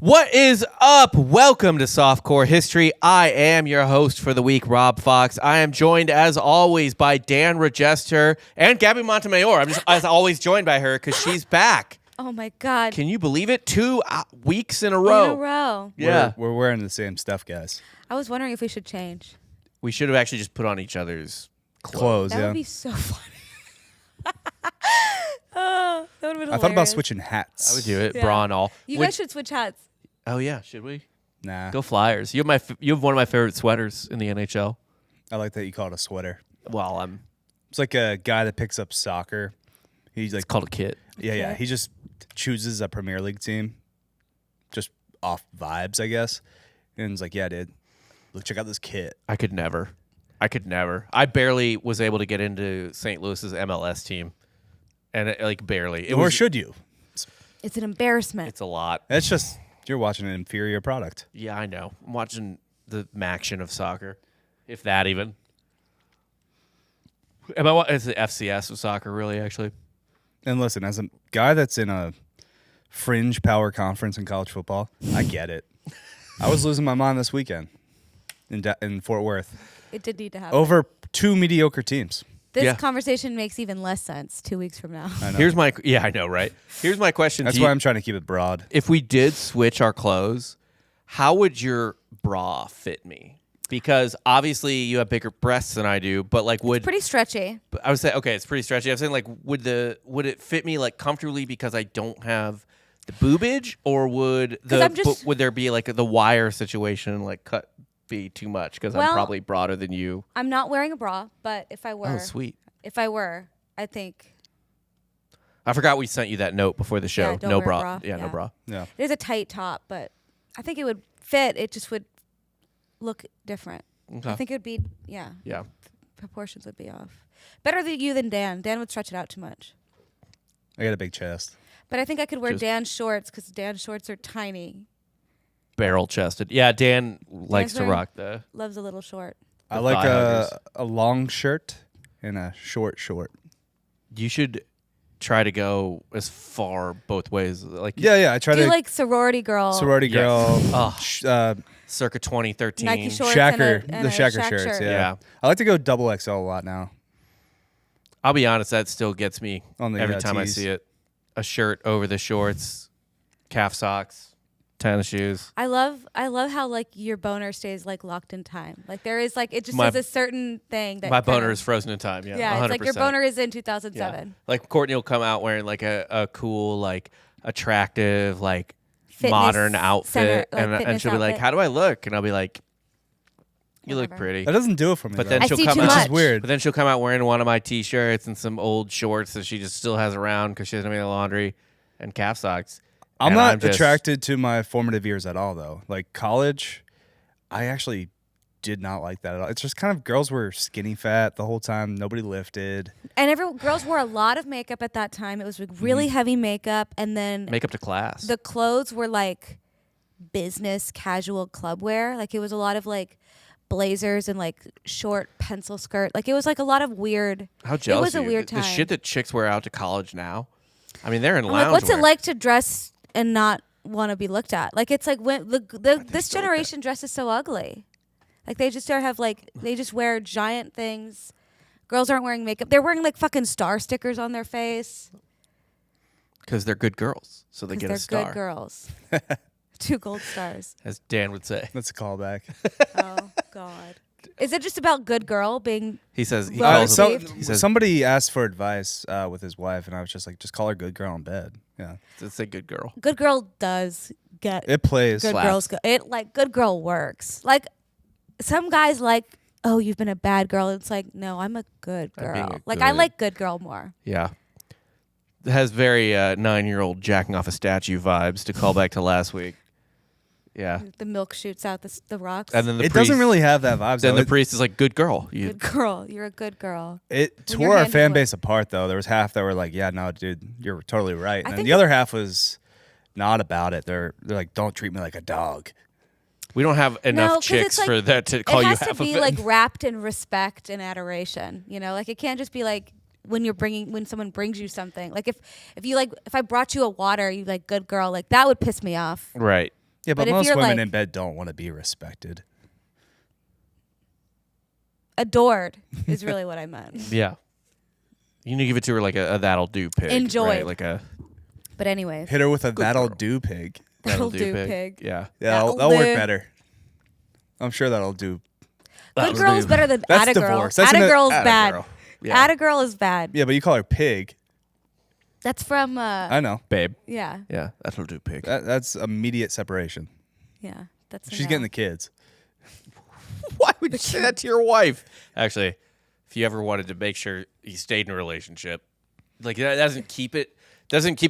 What is up? Welcome to Softcore History. I am your host for the week, Rob Fox. I am joined, as always, by Dan Regester and Gabby Montemayor. I'm just, as always, joined by her because she's back. Oh, my God. Can you believe it? 2 weeks in a row. In a row. Yeah. We're wearing the same stuff, guys. I was wondering if we should change. We should have actually just put on each other's Clothes, That yeah. would be so funny. Oh, that would have been I thought about hilarious. switching hats. I would do it. Yeah. Bra and all. You Would- guys should switch hats. Oh, yeah. Should we? Nah. Go Flyers. You have one of my favorite sweaters in the NHL. I like that you call it a sweater. Well, It's like a guy that picks up soccer. He's like, it's called a kit. yeah. Okay. He just chooses a Premier League team, just off vibes, I guess. And he's like, yeah, dude, look, check out this kit. I could never. I barely was able to get into St. Louis's MLS team. And barely. Or should you? It's an embarrassment. It's a lot. That's just, you're watching an inferior product. Yeah, I know. I'm watching the action of soccer, if that even. It's the FCS of soccer, really, actually. And listen, as a guy that's in a fringe power conference in college football, I get it. I was losing my mind this weekend in Fort Worth It did need to happen. over 2 mediocre teams. This Yeah. conversation makes even less sense 2 weeks from now. I know. I know, right? Here's my question That's to you. why I'm trying to keep it broad. If we did switch our clothes, how would your bra fit me? Because obviously you have bigger breasts than I do, but would Pretty stretchy. I would say, okay, it's pretty stretchy. I was saying, would it fit me comfortably because I don't have the boobage, or would would there be the wire situation cut be too much because I'm probably broader than you? I'm not wearing a bra, but if I were, Oh, sweet. I think I forgot we sent you that note before the show. Yeah, don't No wear a bra. bra. Yeah, no Yeah. bra. Yeah. it is a tight top, but I think it would fit. It just would look different. Okay. I think it would be, Yeah. proportions would be off. Better than you than Dan. Dan would stretch it out too much. I got a big chest. But I think I could wear Just- Dan's shorts because Dan's shorts are tiny. Barrel chested. Yeah, Dan likes to wearing- rock the. Loves a little short. I The like thigh huggers. a long shirt and a short. You should try to go as far both ways. Yeah. I try Do to like sorority girl. sorority Yes. girl, Oh. Circa 2013. Nike shorts Shacker, and the a Shacker Shaq shirts. shirt. Yeah. I like to go double XL a lot now. I'll be honest, that still gets me On the, every time I tees. see it. A shirt over the shorts, calf socks, tennis shoes. I love how your boner stays locked in time. There is it just My- says a certain thing that My kinda- boner is frozen in time. Yeah, Yeah, 100%. it's your boner is in Yeah. 2007. Courtney will come out wearing a cool, attractive, Fitness modern center, outfit, and fitness she'll be like, outfit. "How do I look?" And I'll be like, "You look Whatever. pretty." That doesn't do it for me. But though. then I she'll see come too out. much. Which is weird. But then she'll come out wearing one of my T-shirts and some old shorts that she just still has around because she doesn't make the laundry, and calf socks. I'm And not just- attracted to my formative years at all, though. College, I actually did not like that at all. It's just kind of girls were skinny fat the whole time. Nobody lifted. And girls wore a lot of makeup at that time. It was really heavy makeup, and then Makeup to class. the clothes were business casual club wear. It was a lot of blazers and short pencil skirt. It was a lot of weird. How jealous was a are you? weird The time. shit that chicks wear out to college now. I mean, they're in I'm lounge. what's it like to dress and not want to be looked at? It's when this still generation dresses so ugly. They just they just wear giant things. Girls aren't wearing makeup. They're wearing fucking star stickers on their face. Because they're good girls, so they 'Cause get they're a star, good girls. 2 gold stars. as Dan would say. That's a callback. Oh God. Is it just about good girl being? He says he Well, calls so- it. He says Somebody asked for advice with his wife, and I was just like, just call her good girl in bed. Yeah, it's a good girl. Good girl does get it plays. good slaps. girls. Good girl works. Some guys oh, you've been a bad girl. It's no, I'm a good I'm being girl. a I good- like good girl more. Yeah. It has very 9-year-old jacking off a statue vibes to call back to last week. Yeah. The milk shoots out the rocks. And then the It priest, doesn't really have that vibe. Then though. the priest is like, good girl. You, good girl. You're a good girl. It When your tore our hand is fan wet. base apart, though. There was half that were like, "Yeah, no, dude, you're totally right," and then think the other half was not about it. They're like, "Don't treat me like a dog." we don't have enough 'cause chicks it's for that to call you It has half to be of it. wrapped in respect and adoration. It can't just be when someone brings you something. If I brought you a water, you good girl, that would piss me off. Right. Yeah, but if most you're, women like, in bed don't want to be respected. Adored is really what I meant. Yeah. You need to give it to her like a that'll do pig. Enjoyed. Right? Like a But anyways. Hit her with a that'll girl. do pig. That'll do pig. Yeah. Yeah, That'll that'll work do. better. I'm sure that'll do. Good girl is better than That's atta girl. divorce. That's Atta an- girl is atta bad. girl. Yeah. Atta girl is bad. Yeah, but you call her pig. That's from I know. Babe. yeah. Yeah. That'll do pig. That's immediate separation. Yeah. That's a She's no. getting the kids. Why would you say that to your wife? Actually, if you ever wanted to make sure you stayed in a relationship, like that doesn't keep the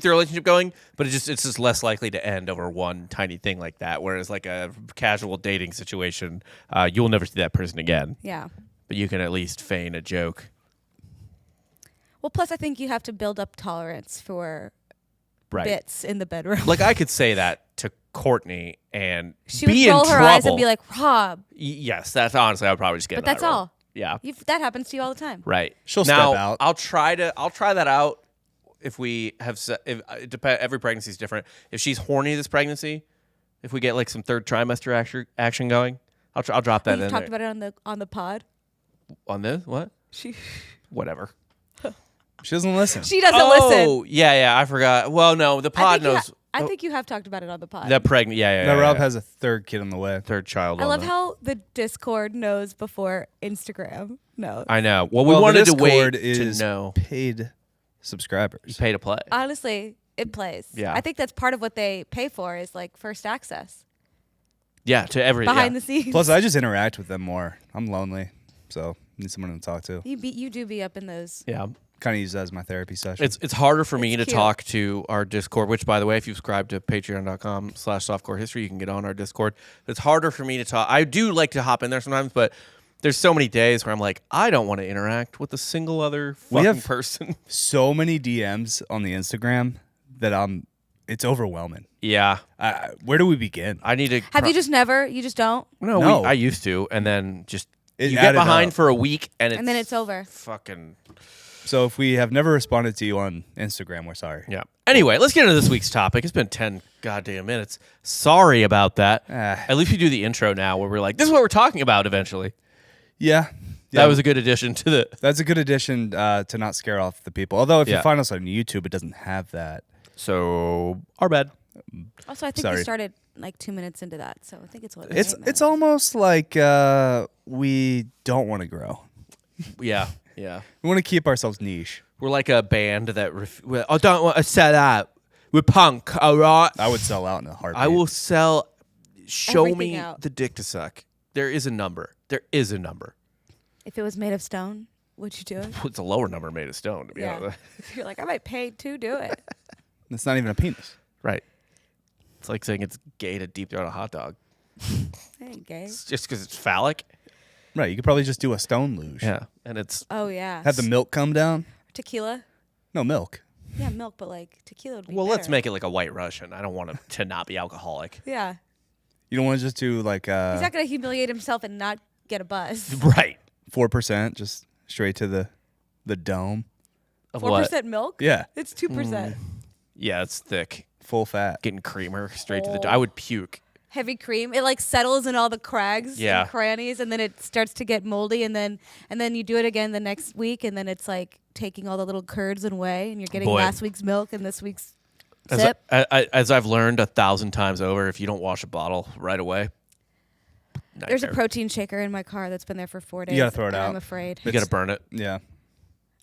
relationship going, but it's just less likely to end over one tiny thing like that. Whereas like a casual dating situation, you'll never see that person again. Yeah. But you can at least feign a joke. Well, plus I think you have to build up tolerance for Right. bits in the bedroom. Like I could say that to Courtney and she be would roll in her trouble. eyes and be like, Rob. Yes, that's honestly I would probably just get. But in that's that role. all. Yeah. That happens to you all the time. Right. She'll now, step out. I'll try that out if we have it depend every pregnancy is different. If she's horny this pregnancy, if we get like some third trimester action going, I'll drop that You've in talked there. about it on the pod. On this? What? She Whatever. She doesn't listen. doesn't listen. Oh, yeah, I forgot. Well, no, the pod knows. I think you have talked about it on the pod. The pregnant, yeah. Now Rob has a third kid on the way. third child. I on love the- how the Discord knows before Instagram knows. I know. Well, we the wanted to wait Discord is to know. paid subscribers. Pay to play. Honestly, it plays. Yeah. I think that's part of what they pay for is like first access Yeah, to everything. behind the scenes. Plus, I just interact with them more. I'm lonely, so need someone to talk to. you do be up in those. Yeah. Kind of use that as my therapy session. It's harder for me It's to cute. talk to our Discord, which, by the way, if you subscribe to patreon.com/softcore history, you can get on our Discord. It's harder for me to talk. I do like to hop in there sometimes, but there's so many days where I'm like, I don't want to interact with a single other fucking have- person. so many DMs on the Instagram that it's overwhelming. Yeah. Where do we begin? I need to. Have you just don't? No. I used to, and then just It you get added behind up. for a week, and And then it's over. fucking. So if we have never responded to you on Instagram, we're sorry. Yeah. Anyway, let's get into this week's topic. It's been 10 goddamn minutes. Sorry about that. At least we do the intro now where we're like, this is what we're talking about eventually. Yeah. That was a good addition to the. That's a good addition to not scare off the people. Although if Yeah. you find us on YouTube, it doesn't have that. So, our bad. Also, I think Sorry. we started like 2 minutes into that, so I think it's what It's almost like we don't want to grow. Yeah. We want to keep ourselves niche. We're like a band that. I don't want to sell out. We're punk, all right? I would sell out in a heartbeat. I will sell. Show Everything me out. the dick to suck. There is a number. There is a number. If it was made of stone, would you do it? It's a lower number made of stone, to be Yeah. honest. You're like, I might pay to do it. It's not even a penis. Right. It's like saying it's gay to deep throat a hot dog. I ain't gay. It's just because it's phallic. Right. You could probably just do a stone luge. Yeah. And it's. Oh yeah. Have the milk come down. Tequila. No milk. Yeah, milk, but like tequila would be Well, let's better. make it like a white Russian. I don't want to not be alcoholic. Yeah. You don't want to just do like He's not gonna humiliate himself and not get a buzz. Right. 4%, just straight to the dome. Of 4% milk? Yeah. It's 2%. Yeah, it's thick. Full fat. Getting creamer straight to the. Oh. I would puke. Heavy cream. It like settles in all the crags Yeah. and crannies, and then it starts to get moldy, and then you do it again the next week, and then it's like taking all the little curds and whey, and you're getting Boy. last week's milk and this week's As, sip. as I've learned 1,000 times over, if you don't wash a bottle right away, There's a nightmare. protein shaker in my car that's been there for 4 days. gotta throw it and out. I'm afraid. You got to burn it. Yeah.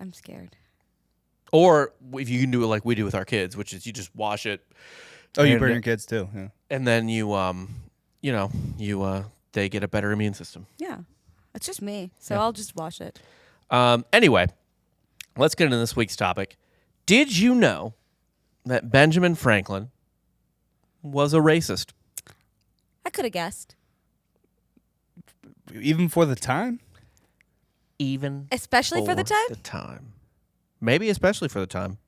I'm scared. Or if you can do it like we do with our kids, which is you just wash it. Oh, you And- burn your kids too. Yeah. And then they get a better immune system. Yeah. It's just me, so Yeah. I'll just wash it. Anyway, let's get into this week's topic. Did you know that Benjamin Franklin was a racist? I could have guessed. Even for the time? Even Especially for the time? Maybe especially for the time.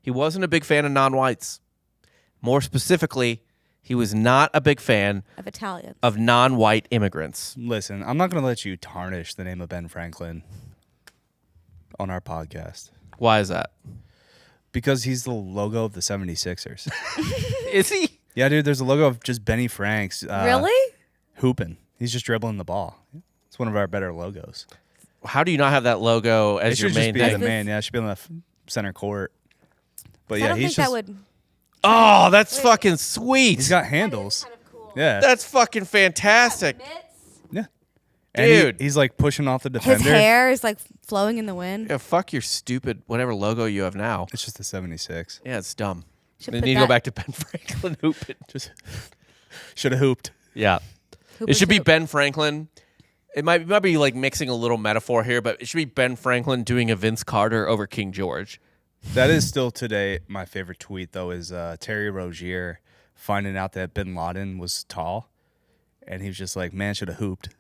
He wasn't a big fan of non-whites. More specifically, he was not a big fan Of Italians. of non-white immigrants. Listen, I'm not going to let you tarnish the name of Ben Franklin on our podcast Why is that? because he's the logo of the 76ers. Is he? Yeah, dude. There's a logo of just Benny Franks. Really? Hooping. He's just dribbling the ball. It's one of our better logos. How do you not have that logo as your main thing? It should just be thing? the main. Yeah, it should be on the center court. But yeah, I don't think that would. Oh, that's fucking sweet. He's got handles. Kind of cool. Yeah. That's fucking fantastic. Yeah. And Dude. he's like pushing off the defender. His hair is like flowing in the wind. Yeah, fuck your stupid whatever logo you have now. It's just a 76. Yeah, it's dumb. Should They put need to go that- back to Ben Franklin hooping. Just should have hooped. Yeah. Hooper It should be Hoop. Ben Franklin. It might be like mixing a little metaphor here, but it should be Ben Franklin doing a Vince Carter over King George. That is still today my favorite tweet, though, is Terry Rozier finding out that Bin Laden was tall. And he was just like, man, should have hooped.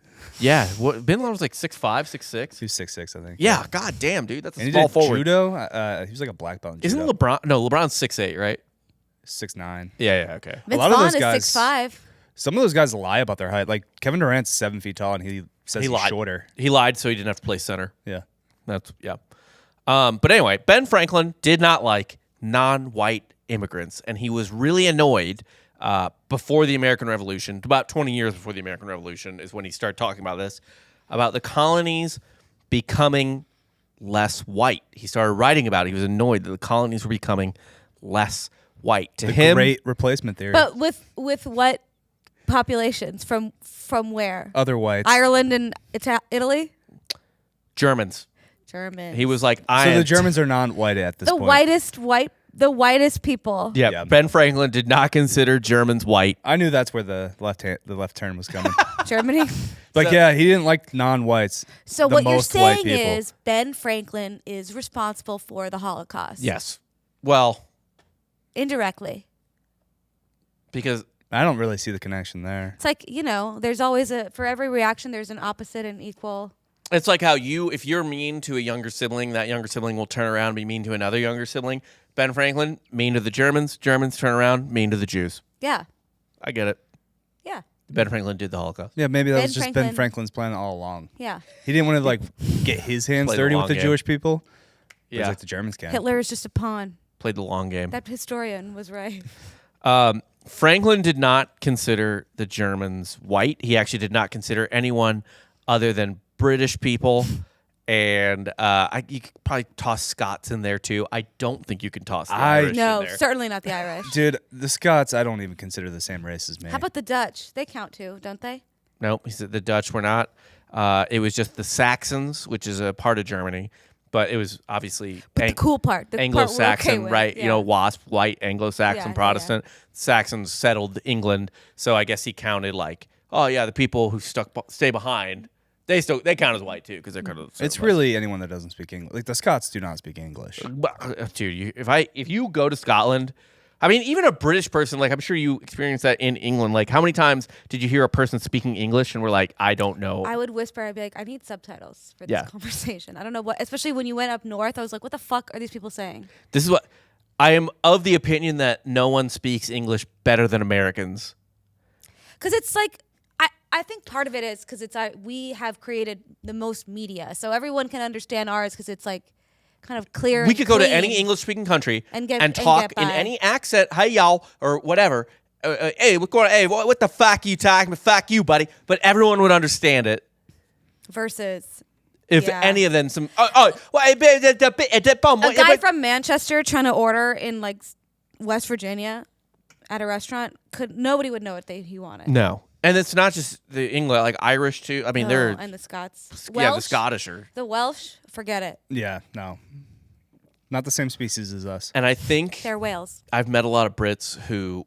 Yeah. Bin Laden was like 6'5", 6'6". He was 6'6", I think. Yeah. God damn, dude. That's a And he small did forward. judo. He was like a black belt in Isn't judo. LeBron? No, LeBron's 6'8", right? 6'9". Yeah. Okay. Vince lot of Vaughn those is guys- 6'5". Some of those guys lie about their height. Like Kevin Durant's 7 feet tall, and he says he's lied. shorter. He lied so he didn't have to play center. Yeah. That's yeah. But anyway, Ben Franklin did not like non-white immigrants, and he was really annoyed before the American Revolution. About 20 years before the American Revolution is when he started talking about this, about the colonies becoming less white. He started writing about it. He was annoyed that the colonies were becoming less white. To The him, great replacement theory. But with what populations from where? Other whites. Ireland and Italy? Germans. Germans. He was like, So the Germans are non-white at this the point. the whitest people. Yeah, Yeah. Ben Franklin did not consider Germans white. I knew that's where the left turn was coming. Germany. Like, yeah, he didn't like non-whites. So the what you're most white saying people. is Ben Franklin is responsible for the Holocaust. Yes. Well, Indirectly. because I don't really see the connection there. It's like, there's always for every reaction there's an opposite and equal. it's like how if you're mean to a younger sibling, that younger sibling will turn around and be mean to another younger sibling. Ben Franklin, mean to the Germans. Germans turn around, mean to the Jews. Yeah. I get it. Yeah. Ben Franklin did the Holocaust. Yeah, maybe that Ben was just Ben Franklin. Franklin's plan all along. Yeah. He didn't want to like get his hands Play the dirty with long the game. Jewish people. But Yeah. like the Germans can. Hitler is just a pawn. Played the long game. That historian was right. Franklin did not consider the Germans white. He actually did not consider anyone other than British people. And you could probably toss Scots in there too. I don't think you can toss the Irish in No, there. certainly not the Irish. Dude, the Scots, I don't even consider the same race as me. How about the Dutch? They count too, don't they? No, he said the Dutch were not. It was just the Saxons, which is a part of Germany. But it was obviously But the cool part, the Anglo-Saxon, part we're okay with, right? yeah. WASP, white, Anglo-Saxon, Yeah, Protestant. Saxons settled England, so I guess he counted like, oh yeah, the people who stay behind, they count as white too because they're kind of. It's really anyone that doesn't speak English. Like the Scots do not speak English. Dude, if you go to Scotland, I mean, even a British person, like I'm sure you experienced that in England. Like, how many times did you hear a person speaking English and we're like, I don't know? I would whisper, I'd be like, I need subtitles for this Yeah. conversation. I don't know what, especially when you went up north, I was like, what the fuck are these people saying? This is what I am of the opinion that no one speaks English better than Americans. Because it's like, I think part of it is because we have created the most media. So everyone can understand ours because it's like kind of clear. We and could go to clean. any English-speaking country And talk get in by. any accent, hey y'all, or whatever. Hey, what's going on? Hey, what the fuck you talking? Fuck you, buddy. But everyone would understand it Versus if Yeah. any of them. a guy from Manchester trying to order in like West Virginia at a restaurant, nobody would know what he wanted. No, and it's not just the English, like Irish too. I mean, they're and the Scots. yeah, the Welsh? Scottish are. The Welsh, forget it. Yeah, no. Not the same species as us. And I think They're Wales. I've met a lot of Brits who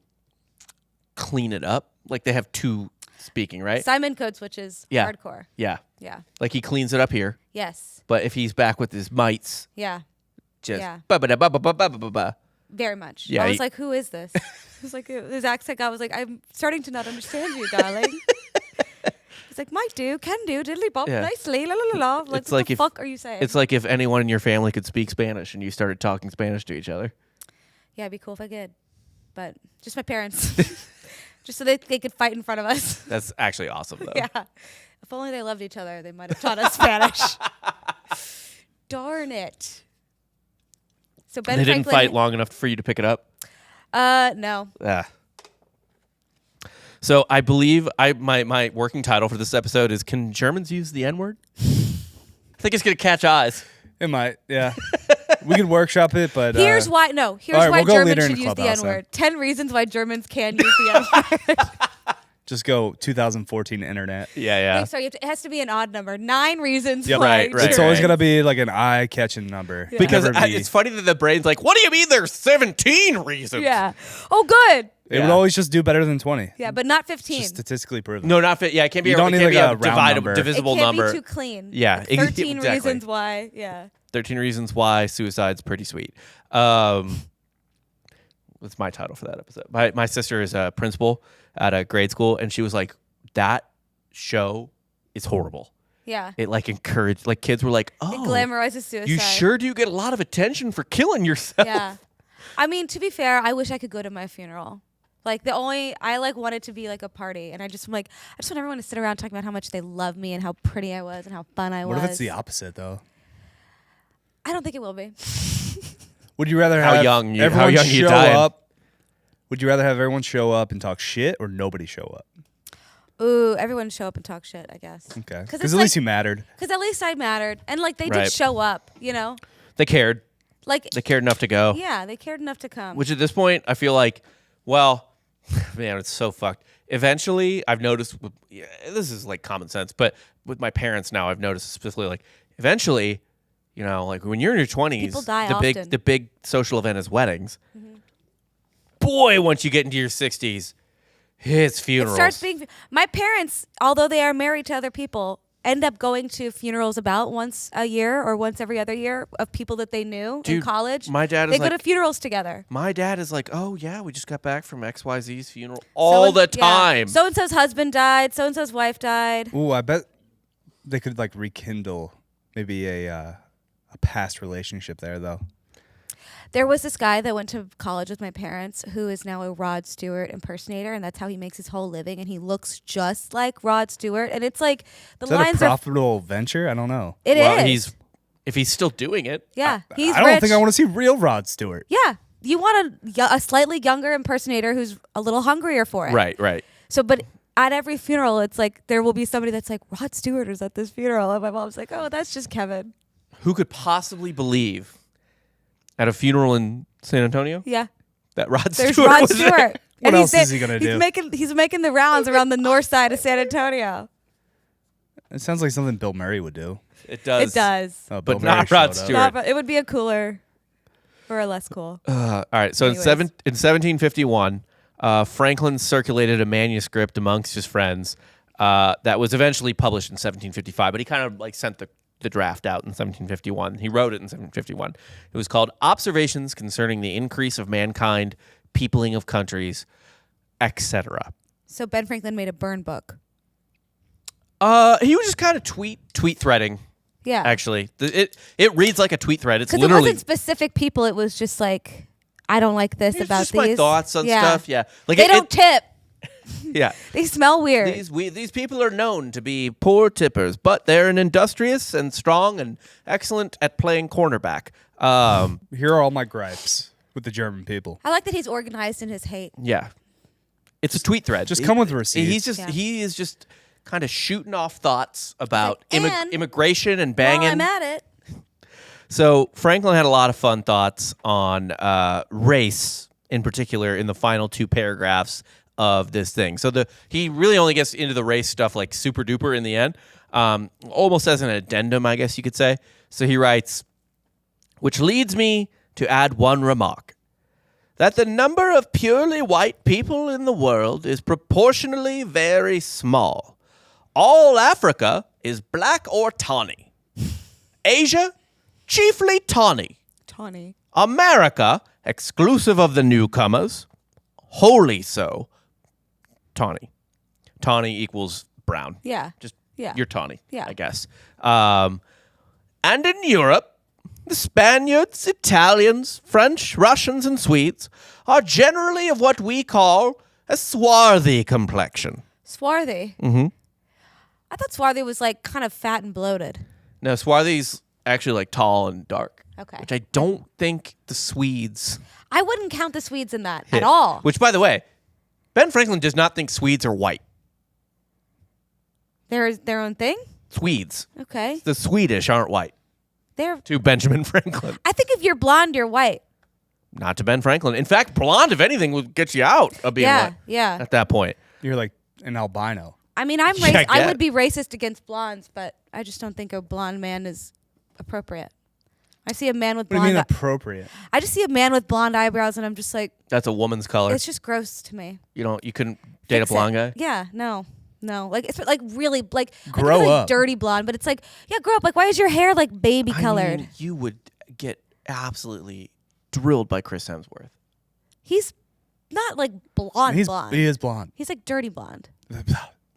clean it up. Like they have two speaking, right? Simon Code Switches, Yeah. hardcore. Yeah. Yeah. Like he cleans it up here, Yes. but if he's back with his mites, Yeah. just Yeah. ba-ba-da-ba-ba-ba-ba-ba-ba. Very much. Yeah, I was he- like, who is this? It was like his accent. I was like, I'm starting to not understand you, darling. He's like, might do, can do, diddly bop, Yeah. nicely, la la la la. Like, It's what like the if- fuck are you saying? It's like if anyone in your family could speak Spanish and you started talking Spanish to each other. Yeah, it'd be cool if I could. But just my parents. Just so they could fight in front of us. That's actually awesome, though. Yeah. If only they loved each other, they might have taught us Spanish. Darn it. So Ben They didn't Franklin, fight long enough for you to pick it up. No. Ah. So I believe my working title for this episode is "Can Germans use the N-word?" I think it's gonna catch eyes. It might, yeah. We can workshop it, but here's why. No, here's right, why we'll Germans should use the N-word. 10 reasons why Germans can use the N-word. just go 2014 internet. Yeah. Wait, sorry, it has to be an odd number. 9 reasons Yep. why. Right. It's always gonna be like an eye-catching number. Yeah. Because Never be- it's funny that the brain's like, "What do you mean there's 17 reasons?" Yeah. Oh, good. it would always just do better than 20. Yeah, but not 15. Just statistically proven. No, not fit. Yeah, it can't be. You It don't can't need be like a a round number. divisible it can't number. be too clean. Yeah, Like 13 exactly. reasons why. Yeah. 13 reasons why suicide's pretty sweet. That's my title for that episode. My sister is a principal at a grade school, and she was like, "That show is horrible." Yeah. It like encouraged, like kids were like, It "Oh, glamorizes suicide. you sure do get a lot of attention for killing yourself." Yeah. I mean, to be fair, I wish I could go to my funeral. Like I want it to be like a party, and I just want everyone to sit around talking about how much they love me and how pretty I was and how fun I was. What if it's the opposite though? I don't think it will be. Would you rather How have young you show died. up? Would you rather have everyone show up and talk shit or nobody show up? Ooh, everyone show up and talk shit, I guess. Okay. it's Because at least you mattered. Because at least I mattered, and like they Right. did show up, you know. They cared. Like They cared enough to go. yeah, they cared enough to come. Which at this point, I feel like, well, man, it's so fucked. Eventually, I've noticed, this is like common sense, but with my parents now, I've noticed specifically, like, eventually, you know, like when you're in your 20s, People die the big social event is weddings. Mm-hmm. Boy, once you get into your 60s, it's funerals. It starts being my parents, although they are married to other people, end up going to funerals about once a year or once every other year of people that they knew in Dude, college. my dad is they like, go to funerals together. My dad is like, "Oh yeah, we just got back from XYZ's funeral all the time." So and so's husband died. So and so's wife died. Ooh, I bet they could like rekindle maybe a past relationship there though. There was this guy that went to college with my parents who is now a Rod Stewart impersonator, and that's how he makes his whole living. And he looks just like Rod Stewart. And it's like the Is that a lines are. profitable venture? I don't know. It well, is. if he's still doing it. Yeah, he's I don't rich. think I want to see real Rod Stewart. Yeah, you want a slightly younger impersonator who's a little hungrier for it. Right. So, but at every funeral, it's like there will be somebody that's like, Rod Stewart is at this funeral. And my mom's like, oh, that's just Kevin. Who could possibly believe at a funeral in San Antonio Yeah. that Rod There's Stewart Rod was there? Stewart. What And else is he gonna do? He's making the rounds around the north side of San Antonio. It sounds like something Bill Murray would do. It does. It does. Oh, But Bill Murray not Rod showed up. Stewart. It would be a cooler or a less cool. All right. So in Anyways. 1751, Franklin circulated a manuscript amongst his friends that was eventually published in 1755. But he kind of like sent the draft out in 1751. He wrote it in 1751. It was called "Observations Concerning the Increase of Mankind, Peopling of Countries, etc." So Ben Franklin made a burn book. He was just kind of tweet threading. Yeah. Actually, it reads like a tweet thread. It's Because it literally wasn't specific people. It was just like, I don't like this it's about just these. my thoughts on stuff. Yeah, like They don't tip. Yeah, They smell weird. these people are known to be poor tippers, but they're an industrious and strong and excellent at playing cornerback. Here are all my gripes with the German people. I like that he's organized in his hate. Yeah, it's a tweet thread. Just come with receipts. He is just kind of shooting off thoughts about Like, and immigration and While banging. I'm at it. So Franklin had a lot of fun thoughts on race, in particular, in the final 2 paragraphs of this thing. So he really only gets into the race stuff like super duper in the end, almost as an addendum, I guess you could say. So he writes, "Which leads me to add one remark, that the number of purely white people in the world is proportionally very small. All Africa is black or tawny. Asia, chiefly tawny. Tawny. America, exclusive of the newcomers, wholly so, tawny. Tawny equals brown. Yeah. Just Yeah. you're tawny, Yeah. I guess. And in Europe, the Spaniards, Italians, French, Russians, and Swedes are generally of what we call a swarthy complexion." Swarthy. Mm-hmm. I thought swarthy was like kind of fat and bloated. No, swarthy's actually like tall and dark. Okay. Which I don't think the Swedes I wouldn't count the Swedes in that hit. at all. Which, by the way, Ben Franklin does not think Swedes are white. They're their own thing? Swedes. Okay. The Swedish aren't white. To Benjamin Franklin. I think if you're blonde, you're white. Not to Ben Franklin. In fact, blonde, if anything, would get you out of being white. Yeah. At that point. You're like an albino. I mean, I would be racist against blondes, but I just don't think a blonde man is appropriate. I see a man with blonde. What do you mean appropriate? I just see a man with blonde eyebrows, and I'm just like, that's a woman's color. It's just gross to me. You couldn't date a blonde guy? Yeah, no. Like it's like really like grow like up, dirty blonde, but it's like grow up. Like why is your hair like baby colored? Mean, you would get absolutely drilled by Chris Hemsworth. He's not like blonde. He is blonde. He's like dirty blonde.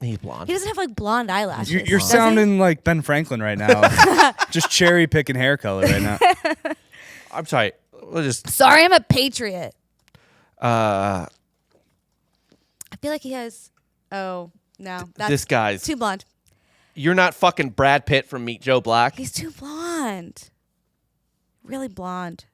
He's blonde. He doesn't have like blonde eyelashes. You're sounding like Ben Franklin right now. Just cherry picking hair color right now. I'm sorry. Sorry, I'm a patriot. I feel like he has. Oh no, that's this guy's too blonde. You're not fucking Brad Pitt from Meet Joe Black. He's too blonde. Really blonde.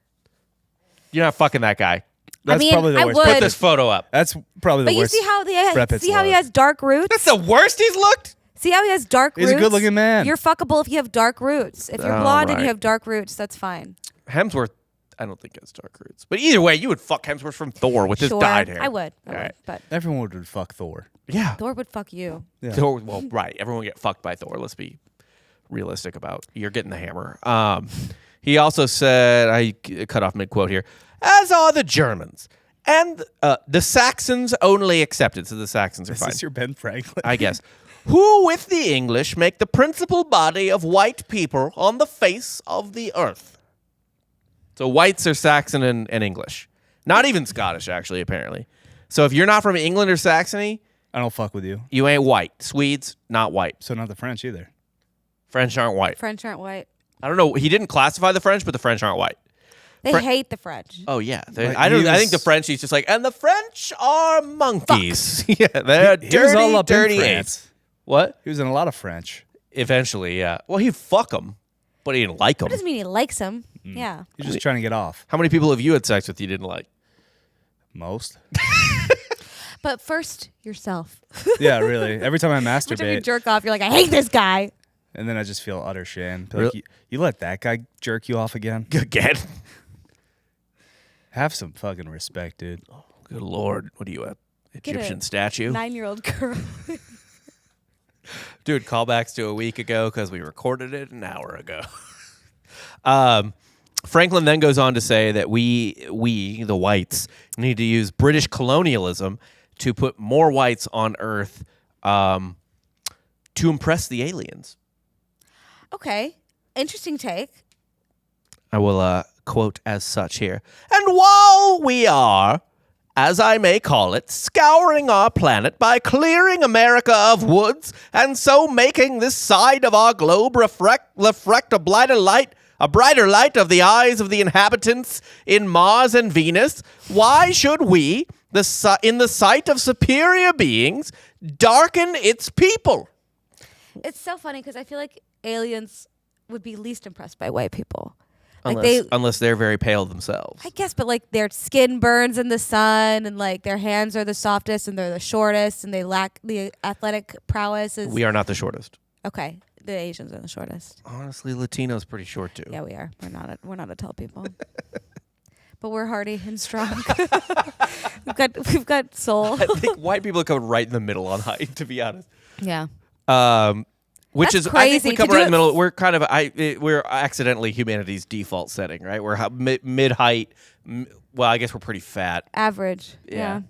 You're not fucking that guy. That's probably the worst. Would. Put this photo up. That's probably the worst. But you see how he has dark roots? That's the worst he's looked? See how he has dark roots? He's a good-looking man. You're fuckable if you have dark roots. If you're blonde and you have dark roots, that's fine. Hemsworth, I don't think has dark roots. But either way, you would fuck Hemsworth from Thor with his dyed hair. I would. But everyone would fuck Thor. Yeah. Thor would fuck you. Yeah. Thor, well, right. Everyone would get fucked by Thor. Let's be realistic about you're getting the hammer. He also said, I cut off mid-quote here, as are the Germans. And the Saxons only accepted. So the Saxons are fine. Is this your Ben Franklin? I guess. Who with the English make the principal body of white people on the face of the earth. So whites are Saxon and English. Not even Scottish, actually, apparently. So if you're not from England or Saxony, I don't fuck with you. You ain't white. Swedes, not white. So not the French either. French aren't white. French aren't white. I don't know. He didn't classify the French, but the French aren't white. They hate the French. Oh yeah, I think the French. He's just like, and the French are monkeys. Yeah, they're dirty apes. What? He was in a lot of French. Eventually, yeah. Well, he'd fuck them, but he didn't like them. That doesn't mean he likes them. Yeah. He's just trying to get off. How many people have you had sex with you didn't like? Most. But first, yourself. Yeah, really. Every time I masturbate. Every time you jerk off, you're like, I hate this guy. And then I just feel utter shame. Like, you let that guy jerk you off again? Again? Have some fucking respect, dude. Oh, good Lord. What are you, a Egyptian statue? 9-year-old girl. Dude, callbacks to a week ago because we recorded it an hour ago. Franklin then goes on to say that we, the whites, need to use British colonialism to put more whites on Earth to impress the aliens. Okay. Interesting take. I will quote as such here. And while we are, as I may call it, scouring our planet by clearing America of woods and so making this side of our globe reflect a brighter light of the eyes of the inhabitants in Mars and Venus, why should we, in the sight of superior beings, darken its people? It's so funny because I feel like aliens would be least impressed by white people. Unless they're very pale themselves. I guess, but like their skin burns in the sun and like their hands are the softest and they're the shortest and they lack the athletic prowess. We are not the shortest. Okay. The Asians are the shortest. Honestly, Latino's pretty short too. Yeah, we are. We're not a tall people. But we're hardy and strong. we've got soul. I think white people come right in the middle on height, to be honest. Yeah. Which That's is crazy. I think we come right in the middle. We're kind of we're accidentally humanity's default setting, right? We're mid height. Well, I guess we're pretty fat. Average. Yeah.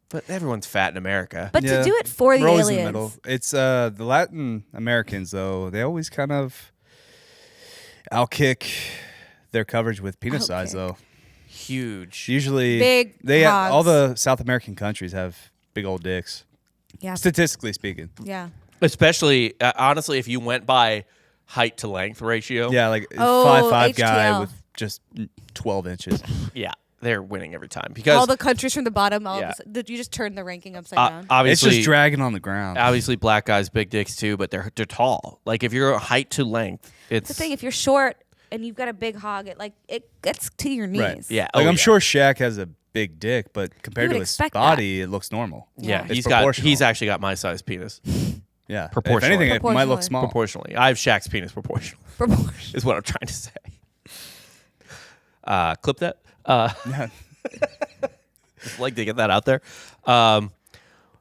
But everyone's fat in America. But to do it for the aliens. In the middle. It's the Latin Americans though. They always kind of outkick their coverage with penis size though. Huge. Usually big hogs. All the South American countries have big old dicks. Yeah. Statistically speaking. Yeah. Especially, honestly, if you went by height to length ratio. Yeah, like 5'5" HTL. guy with just 12 inches. Yeah, they're winning every time because all the countries from the bottom. You just turn the ranking upside down. Obviously, it's just dragging on the ground. Obviously, black guys big dicks too, but they're tall. Like if you're height to length, it's the thing. If you're short and you've got a big hog, it gets to your knees. Right. Yeah, like I'm sure Shaq has a big dick, but compared to his body, it looks normal. Yeah, it's he's actually got my size penis. Yeah, proportionally. If anything, it might look small. Proportionally, I have Shaq's penis proportionally. Is what I'm trying to say. Clip that. Yeah. Just like to get that out there.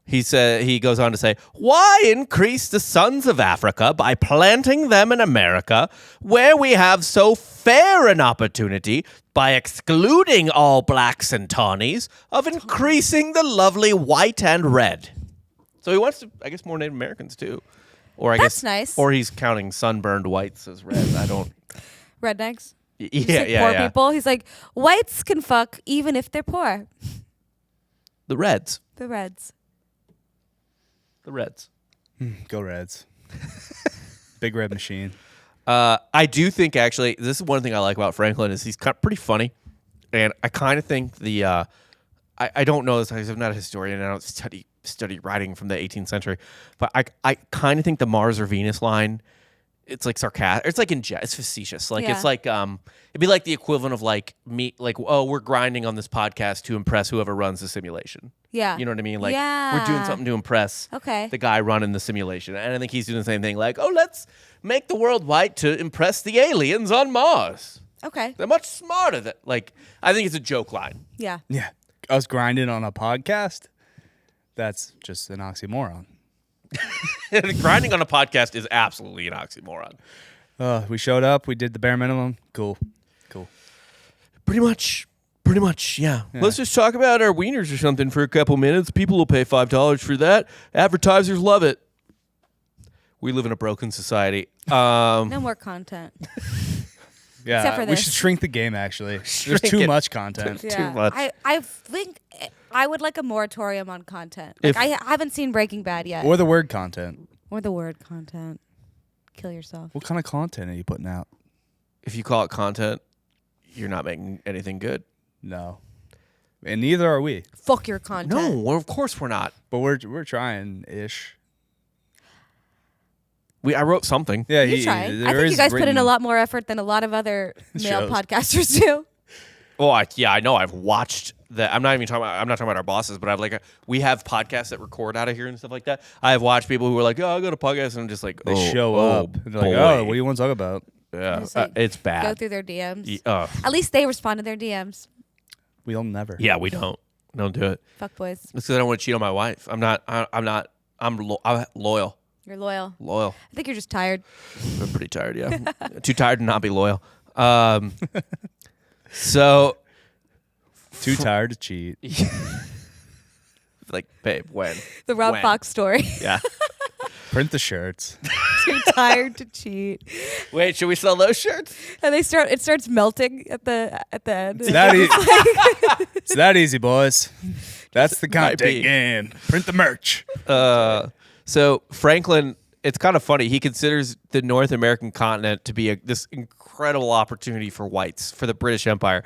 He goes on to say, why increase the sons of Africa by planting them in America, where we have so fair an opportunity by excluding all blacks and tawnies of increasing the lovely white and red? So he wants to, I guess, more Native Americans too. Or I That's guess, nice. Or he's counting sunburned whites as red. I don't. Rednecks. Yeah, poor people. He's like, whites can fuck even if they're poor. The Reds. The Reds. The Reds. Go Reds. Big red machine. I do think, actually, this is one thing I like about Franklin is he's pretty funny. And I kind of think I don't know this, I'm not a historian, and I don't study writing from the 18th century, but I kind of think the Mars or Venus line, it's like sarcastic. It's like it's facetious. Like it's like it'd be like the equivalent of like me, like, oh, we're grinding on this podcast to impress whoever runs the simulation. Yeah, you know what I mean. Like we're doing something to impress the guy running the simulation, and I think he's doing the same thing. Like, oh, let's make the world white to impress the aliens on Mars. Okay, they're much smarter than like. I think it's a joke line. Yeah. Us grinding on a podcast. That's just an oxymoron. Grinding on a podcast is absolutely an oxymoron. We showed up. We did the bare minimum. Cool. Pretty much, yeah. Let's just talk about our wieners or something for a couple minutes. People will pay $5 for that. Advertisers love it. We live in a broken society. No more content. Yeah, except for we should shrink the game, actually. There's too much content. Too much. I think I would like a moratorium on content. Like, I haven't seen Breaking Bad yet. Or the word content. Kill yourself. What kind of content are you putting out? If you call it content, you're not making anything good. No. And neither are we. Fuck your content. No, well, of course we're not. But we're trying-ish. I wrote something. Yeah, you tried. I think you guys put in a lot more effort than a lot of other male podcasters do. Well, I know. I've watched that. I'm not talking about our bosses, but we have podcasts that record out of here and stuff like that. I have watched people who are like, "Oh, I go to podcasts," and I'm just like, they show up. And they're like, "Oh, what do you want to talk about?" Yeah, it's bad. Go through their DMs. At least they respond to their DMs. We'll never. Yeah, we don't. Don't do it. Fuck boys. It's because I don't want to cheat on my wife. I'm loyal. You're loyal. Loyal. I think you're just tired. I'm pretty tired, yeah. Too tired to not be loyal. So. Too tired to cheat. Like, babe, when? The Rob Fox story. Yeah. Print the shirts. Too tired to cheat. Wait, should we sell those shirts? And it starts melting at the end. It's that easy. It's that easy, boys. That's the content game. Print the merch. So Franklin, it's kind of funny. He considers the North American continent to be this incredible opportunity for whites, for the British Empire,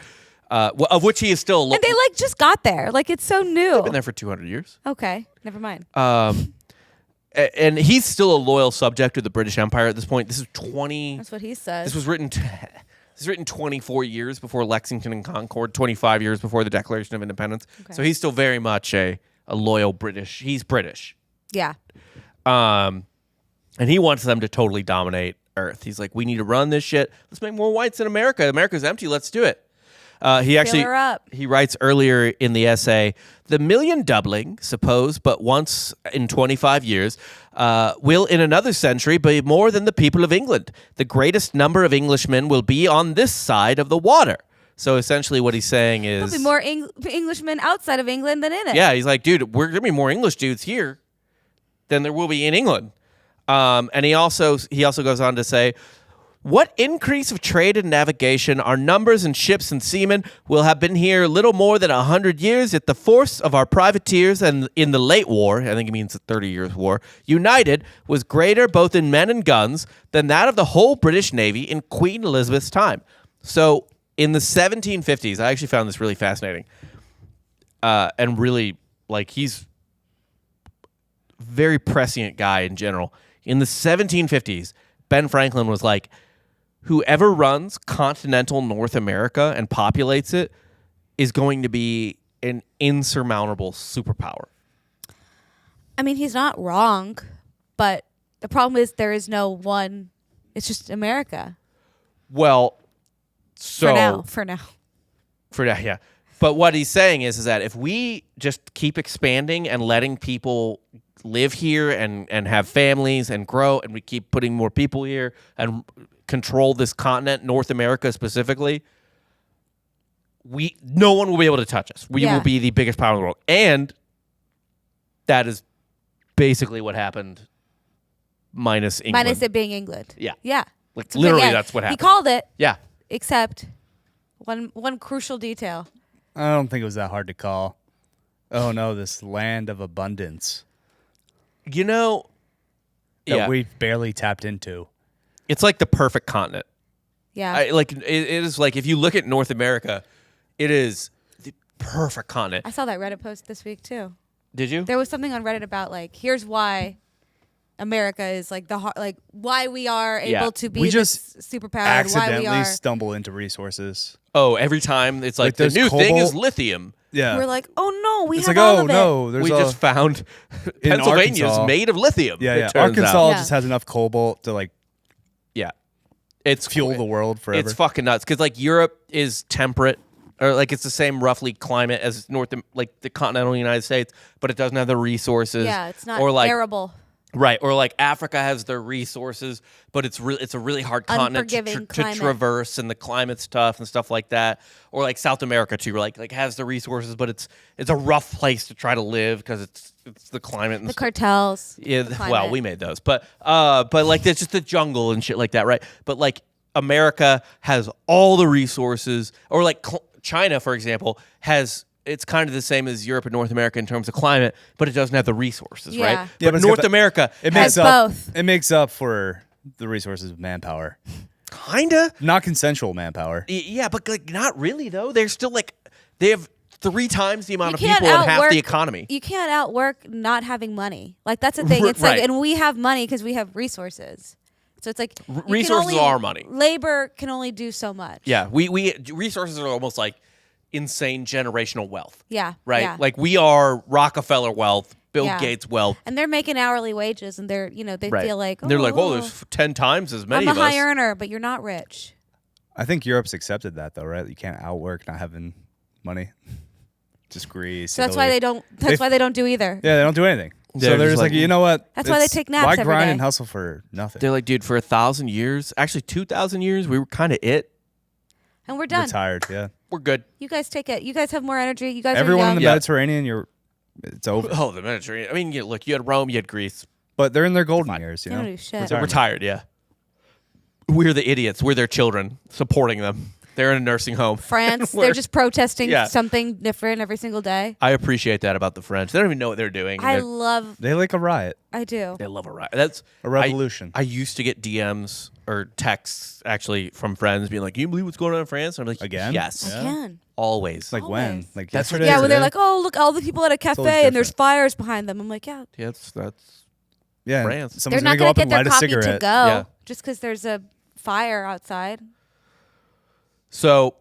of which he is still. And they just got there. Like, it's so new. They've been there for 200 years. Okay, never mind. And he's still a loyal subject of the British Empire at this point. This is 20. That's what he says. This was written. This is written 24 years before Lexington and Concord, 25 years before the Declaration of Independence. Okay. So he's still very much a loyal British. He's British. Yeah. And he wants them to totally dominate Earth. He's like, we need to run this shit. Let's make more whites in America. America's empty. Let's do it. He writes earlier in the essay, the million doubling, suppose, but once in 25 years, will in another century be more than the people of England. The greatest number of Englishmen will be on this side of the water. So essentially what he's saying is... There'll be more Englishmen outside of England than in it. Yeah, he's like, dude, we're going to be more English dudes here than there will be in England. And he also goes on to say, what increase of trade and navigation, our numbers and ships and seamen will have been here little more than 100 years, yet the force of our privateers and in the late war, I think it means the 30 Years' War, united, was greater both in men and guns than that of the whole British Navy in Queen Elizabeth's time. So in the 1750s, I actually found this really fascinating. And really, he's a very prescient guy in general. In the 1750s, Ben Franklin was like, whoever runs continental North America and populates it is going to be an insurmountable superpower. I mean, he's not wrong, but the problem is there is no one. It's just America. Well, so for now, yeah. But what he's saying is that if we just keep expanding and letting people live here and have families and grow, and we keep putting more people here and control this continent, North America specifically, no one will be able to touch us. We will be the biggest power in the world. And that is basically what happened minus England. Minus it being England. Yeah. Yeah. Like literally that's what happened. He called it. Yeah. Except one crucial detail. I don't think it was that hard to call. Oh no, this land of abundance. You know, that we've barely tapped into. It's like the perfect continent. Yeah. It is like if you look at North America, it is the perfect continent. I saw that Reddit post this week too. Did you? There was something on Reddit about like here's why America is like why we are able to be this superpower. Accidentally why we are stumble into resources. Oh, every time it's like the new thing is lithium. Yeah. We're like, oh no, we it's have like, all oh of it. no, we just found Pennsylvania is made of lithium. Yeah. Arkansas just has enough cobalt to like it's fuel the world forever. It's fucking nuts because like Europe is temperate, or like it's the same roughly climate as like the continental United States, but it doesn't have the resources. Yeah, it's not or like, arable. Right, or like Africa has their resources, but it's a really hard continent to traverse, and the climate's tough and stuff like that. Or like South America too, like has the resources, but it's a rough place to try to live because it's the climate and the cartels. Yeah, well, we made those, but like there's just the jungle and shit like that, right? But like America has all the resources, or like China, for example, has. It's kind of the same as Europe and North America in terms of climate, but it doesn't have the reresources, right? Yeah, but North America has both. It makes up for the resources of manpower. Kinda. Not consensual manpower. Yeah, but like not really though. They're still like they have 3 times the amount of people and half the economy. You can't outwork not having money. Like that's the thing. It's like, and we have money because we have resources. So it's like resources are money. Labor can only do so much. Yeah, we resources are almost like insane generational wealth. Yeah. Right? Yeah. Like we are Rockefeller wealth, Bill Gates wealth. And they're making hourly wages and they're, they feel like, they're like, well, there's 10 times as many of us. I'm a high earner, but you're not rich. I think Europe's accepted that though, right? You can't outwork not having money. Just Greece. So that's why they don't do either. Yeah, they don't do anything. Yeah, so they're just like, you know what? That's why they take naps every day. Why grind and hustle for nothing? They're like, dude, for 1,000 years, actually 2,000 years, we were kind of it. And we're done. Retired, yeah. We're good. You guys take it. You guys have more energy. You guys Everyone are young. in the Mediterranean, it's over. Oh, the Mediterranean. I mean, look, you had Rome, you had Greece. But they're in their golden years, you know? They don't do shit. They're retired, yeah. We're the idiots. We're their children, supporting them. They're in a nursing home. France, they're just protesting something different every single day. I appreciate that about the French. They don't even know what they're doing. They like a riot. I do. They love a riot. That's a revolution. I used to get DMs or texts actually from friends being like, "Can you believe what's going on in France?" And I'm like, again? Yes. Again. Always. Like when? Like that's yesterday? Yeah, when they're like, "Oh, look, all the people at a cafe and there's fires behind them." I'm like, "Yeah." That's France. They're not going to get their coffee to go Yeah. just because there's a fire outside. So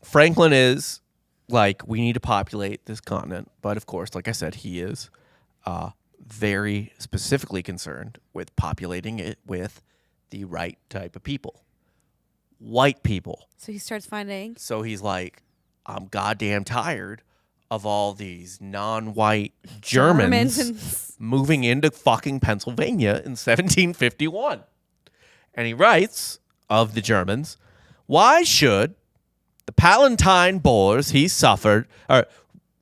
Franklin is like, we need to populate this continent. But of course, like I said, he is very specifically concerned with populating it with the right type of people. White people. So he starts finding. So he's like, I'm goddamn tired of all these non-white Germans moving into fucking Pennsylvania in 1751. And he writes of the Germans, why should the Palatine boars be suffered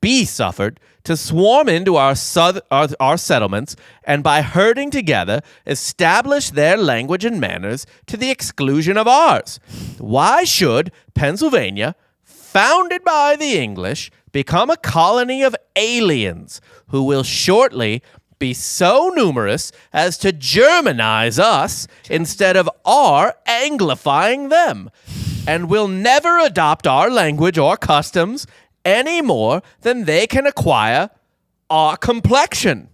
to swarm into our settlements, and by herding together establish their language and manners to the exclusion of ours? Why should Pennsylvania, founded by the English, become a colony of aliens who will shortly be so numerous as to Germanize us instead of our Anglifying them, and will never adopt our language or customs any more than they can acquire our complexion?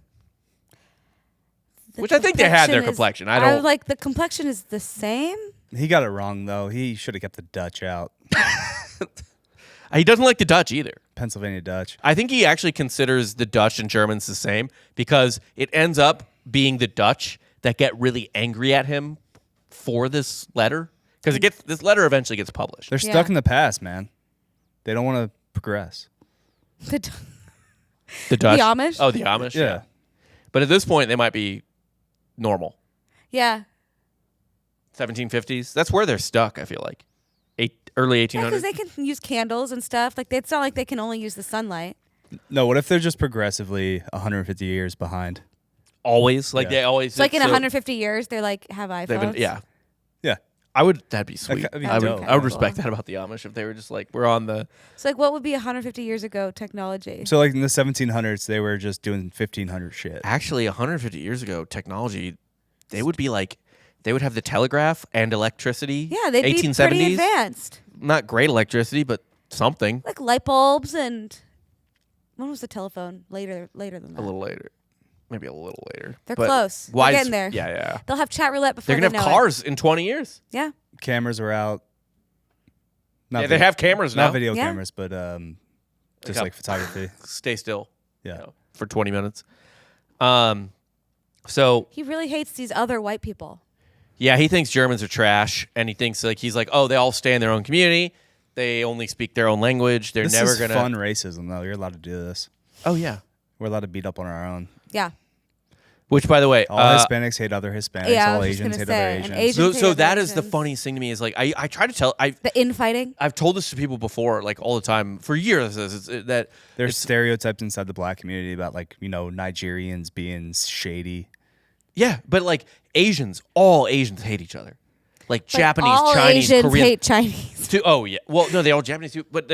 Which I think they had their complexion. I don't like the complexion is the same. He got it wrong though. He should have kept the Dutch out. He doesn't like the Dutch either. Pennsylvania Dutch. I think he actually considers the Dutch and Germans the same because it ends up being the Dutch that get really angry at him for this letter because this letter eventually gets published. They're stuck in the past, man. They don't want to progress. The Dutch? The Amish? Oh, the Amish? Yeah. But at this point, they might be normal. Yeah. 1750s. That's where they're stuck, I feel like. Early 1800s. Because they can use candles and stuff. Like, it's not like they can only use the sunlight. No, what if they're just progressively 150 years behind? Always? Like, they always... So, like, in 150 years, they're like, have iPhones? Yeah. Yeah. That'd be sweet. That'd be I dope. would respect that about the Amish if they were just like, we're on the... So, like, what would be 150 years ago technology? So, like, in the 1700s, they were just doing 1500 shit. Actually, 150 years ago, technology, they would be like... They would have the telegraph and electricity. Yeah, they'd 1870s. be pretty advanced. Not great electricity, but something. Like light bulbs and... When was the telephone? Later than that. A little later. Maybe a little later. They're close. They're getting there. Yeah. They'll have chat roulette before They're going to have cars in 20 years. Yeah. Cameras are out. They have cameras now. Not video cameras, but just like photography. Stay still. Yeah. For 20 minutes. So... He really hates these other white people. Yeah, he thinks Germans are trash, and he thinks he's like, oh, they all stay in their own community. They only speak their own language. They're never gonna. This is fun racism, though. You're allowed to do this. Oh yeah, we're allowed to beat up on our own. Yeah. Which, by the way, all Hispanics hate other Hispanics. Yeah, all Asians hate other Asians. So that is the funniest thing to me. Is like I try to tell the infighting. I've told this to people before, like all the time for years. That there's stereotypes inside the black community about Nigerians being shady. Yeah, but like Asians, all Asians hate each other. Like Japanese, all Chinese, Asians Korean. hate Chinese. Too. Oh yeah. Well, no, they all Japanese too. But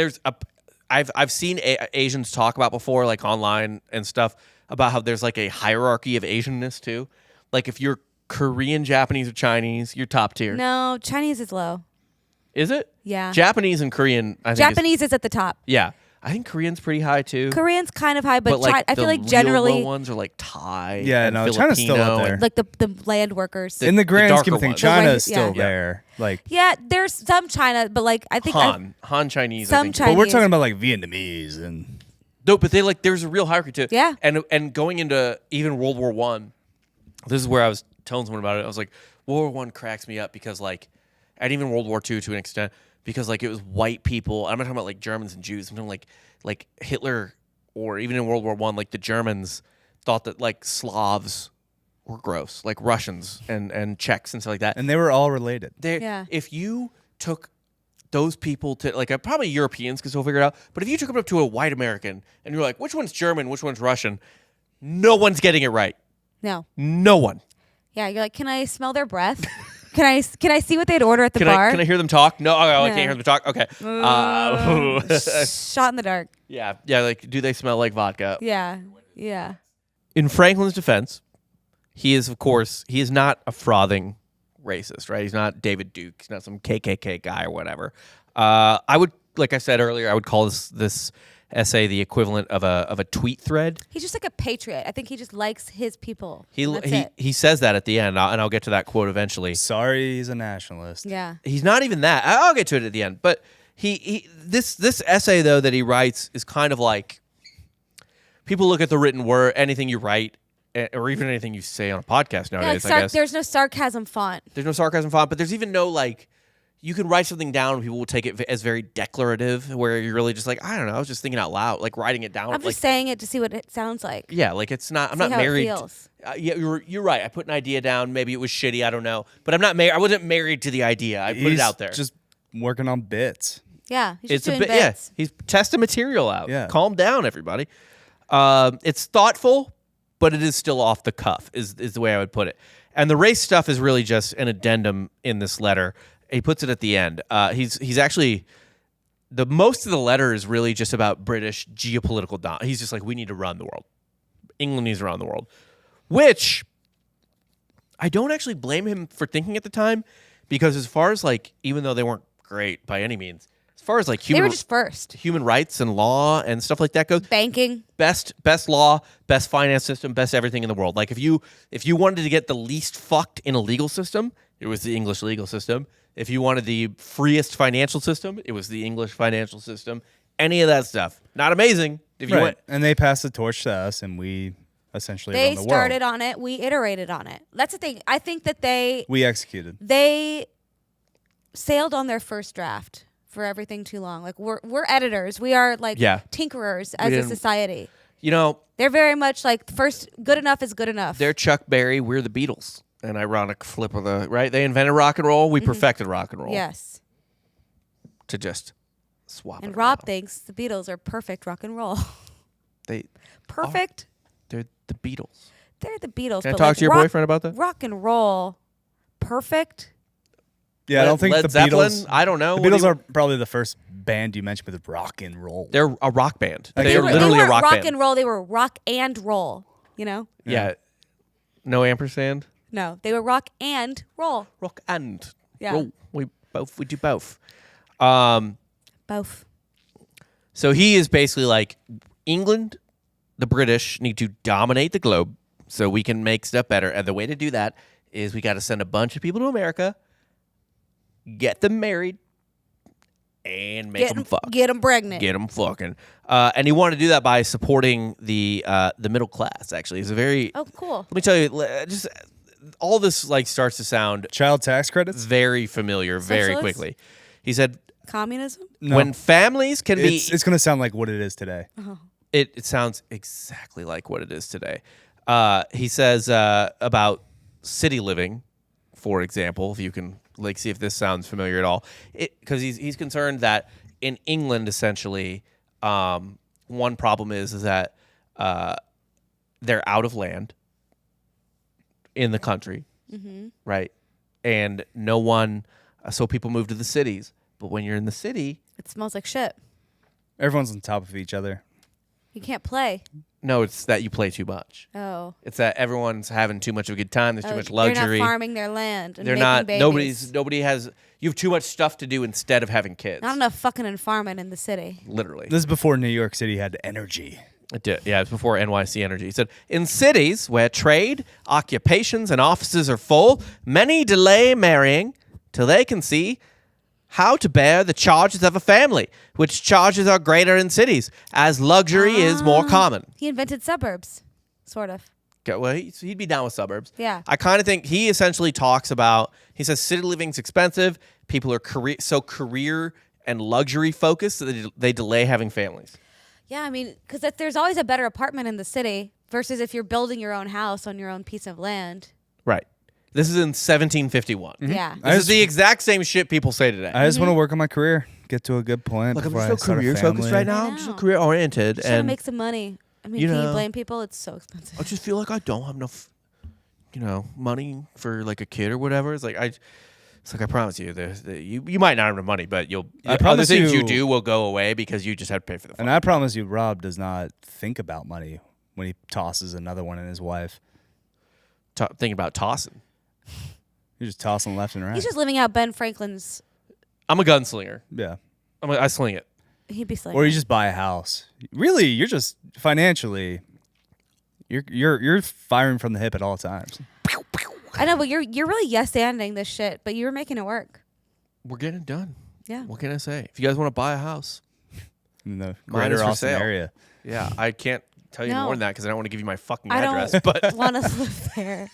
I've seen Asians talk about before, like online and stuff, about how there's like a hierarchy of Asianness too. Like if you're Korean, Japanese, or Chinese, you're top tier. No, Chinese is low. Is it? Yeah. Japanese and Korean. I think Japanese is at the top. Yeah. I think Korean's pretty high too. Korean's kind of high, but like I feel like the generally real low ones are like Thai. Yeah, and no, Filipino China's still up there. Like the land workers. In the grand darker scheme of things, ones. China The is still yeah. there. Like yeah, there's some China, but like I think Han Chinese. some I think. Chinese. But we're talking about like Vietnamese and No, but there's a real hierarchy too. Yeah. And going into even World War I, this is where I was telling someone about it. I was like, World War I cracks me up because like, and even World War II to an extent, because like it was white people. I'm not talking about like Germans and Jews. I'm talking like Hitler, or even in World War I, like the Germans thought that like Slavs were gross, like Russians and Czechs and stuff like that. and they were all related. Yeah. If you took those people to like probably Europeans because they'll figure it out. But if you took them up to a white American and you're like, which one's German, which one's Russian, no one's getting it right. No one. Yeah, you're like, can I smell their breath? Can I see what they'd order at the bar? Can I hear them talk? No, I can't hear them talk. Okay. Shot in the dark. Yeah. Like, do they smell like vodka? Yeah. In Franklin's defense, he is not a frothing racist, right? He's not David Duke. He's not some KKK guy or whatever. I would, like I said earlier, I would call this essay the equivalent of a tweet thread. He's just like a patriot. I think he just likes his people. He says that at the end, and I'll get to that quote eventually. Sorry, he's a nationalist. Yeah. He's not even that. I'll get to it at the end. But this essay though that he writes is kind of like, people look at the written word, anything you write, or even anything you say on a podcast nowadays. I guess there's no sarcasm font. There's no sarcasm font, but there's even no like. You can write something down and people will take it as very declarative, where you're really just like, I don't know, I was just thinking out loud, like writing it down. I'm just saying it to see what it sounds like. Yeah, like it's not. I'm See not how married. It feels. Yeah, you're right. I put an idea down. Maybe it was shitty. I don't know, but I'm not married. I wasn't married to the idea. I put it out there. Just working on bits. Yeah, he's just doing bit. bits. Yeah, he's testing material out. Yeah, calm down, everybody. It's thoughtful, but it is still off the cuff. Is the way I would put it. And the race stuff is really just an addendum in this letter. He puts it at the end. He's actually the most of the letter is really just about British geopolitical. He's just like, we need to run the world. England needs to run the world, which I don't actually blame him for thinking at the time, because as far as like, even though they weren't great by any means, as far as like they were just first. Human rights and law and stuff like that goes, banking, best law, best finance system, best everything in the world. Like if you wanted to get the least fucked in a legal system, it was the English legal system. If you wanted the freest financial system, it was the English financial system. any of that stuff. Not amazing. If you went, and they passed the torch to us, and we essentially run the world. They started on it. We iterated on it. That's the thing. I think that we executed. They sailed on their first draft for everything too long. Like we're editors. We are like tinkerers as a society. You know, they're very much like first good enough is good enough. They're Chuck Berry. We're the Beatles. An ironic flip of the right. They invented rock and roll. We perfected rock and roll. Yes. To just swap. And Rob thinks the Beatles are perfect rock and roll. Perfect. They're the Beatles. They're the Beatles. Can I talk to your boyfriend about that? Rock and roll, perfect. Yeah, I don't think the Zeppelin, Beatles. I don't know. The Beatles are probably the first band you mentioned with rock and roll. They're a rock band. Like they are literally a rock band. Rock and roll. They were rock and roll. You know? Yeah. No ampersand. No, they were rock and roll. Rock and roll. We do both. Both. So he is basically like England, the British need to dominate the globe so we can make stuff better. And the way to do that is we got to send a bunch of people to America, get them married, and make them fuck. Get them pregnant. Get them fucking. And he wanted to do that by supporting the middle class, actually. It's a very... Oh, cool. Let me tell you, just all this like starts to sound... Child tax credits? Very familiar, very quickly. He said... Communism? No. When families can be... It's going to sound like what it is today. Oh. It sounds exactly like what it is today. He says about city living, for example, if you can like see if this sounds familiar at all, because he's concerned that in England, essentially, one problem is that they're out of land in the country, right? And no one, so people move to the cities. But when you're in the city, it smells like shit. Everyone's on top of each other. You can't play. No, it's that you play too much. Oh. It's that everyone's having too much of a good time. There's too much luxury. They're not farming their land. And they're making not. Babies. Nobody has. You have too much stuff to do instead of having kids. Not enough fucking and farming in the city. Literally. This is before New York City had energy. It did. Yeah, it's before NYC Energy. He said, in cities where trade, occupations, and offices are full, many delay marrying till they can see how to bear the charges of a family, which charges are greater in cities, as luxury is more common. He invented suburbs, sort of. Okay, well, he'd be down with suburbs. Yeah. I kind of think he essentially talks about, he says city living's expensive. People are career and luxury focused, so they delay having families. Yeah, I mean, because there's always a better apartment in the city versus if you're building your own house on your own piece of land. Right. This is in 1751. Mm-hmm. Yeah. This is the exact same shit people say today. I just want to work on my career, get to a good point. Look, I'm before just so I start a career family. focused right now. I'm just so career oriented. Just trying to make some money. I mean, can you blame people? It's so expensive. I just feel like I don't have enough, money for like a kid or whatever. It's like I promise you, you might not have enough money, but other things you do will go away because you just have to pay for the phone. And I promise you, Rob does not think about money when he tosses another one in his wife. Thinking about tossing. You're just tossing left and right. He's just living out Ben Franklin's. I'm a gunslinger. Yeah. I sling it. He'd be slinging. Or you just buy a house. Really, you're just financially, you're firing from the hip at all times. I know, but you're really yes-anding this shit, but you're making it work. We're getting it done. Yeah. What can I say? If you guys want to buy a house in the mine greater is for Austin sale. area. Yeah, I can't tell you more than that because I don't want to give you my fucking address. I But don't want to live there.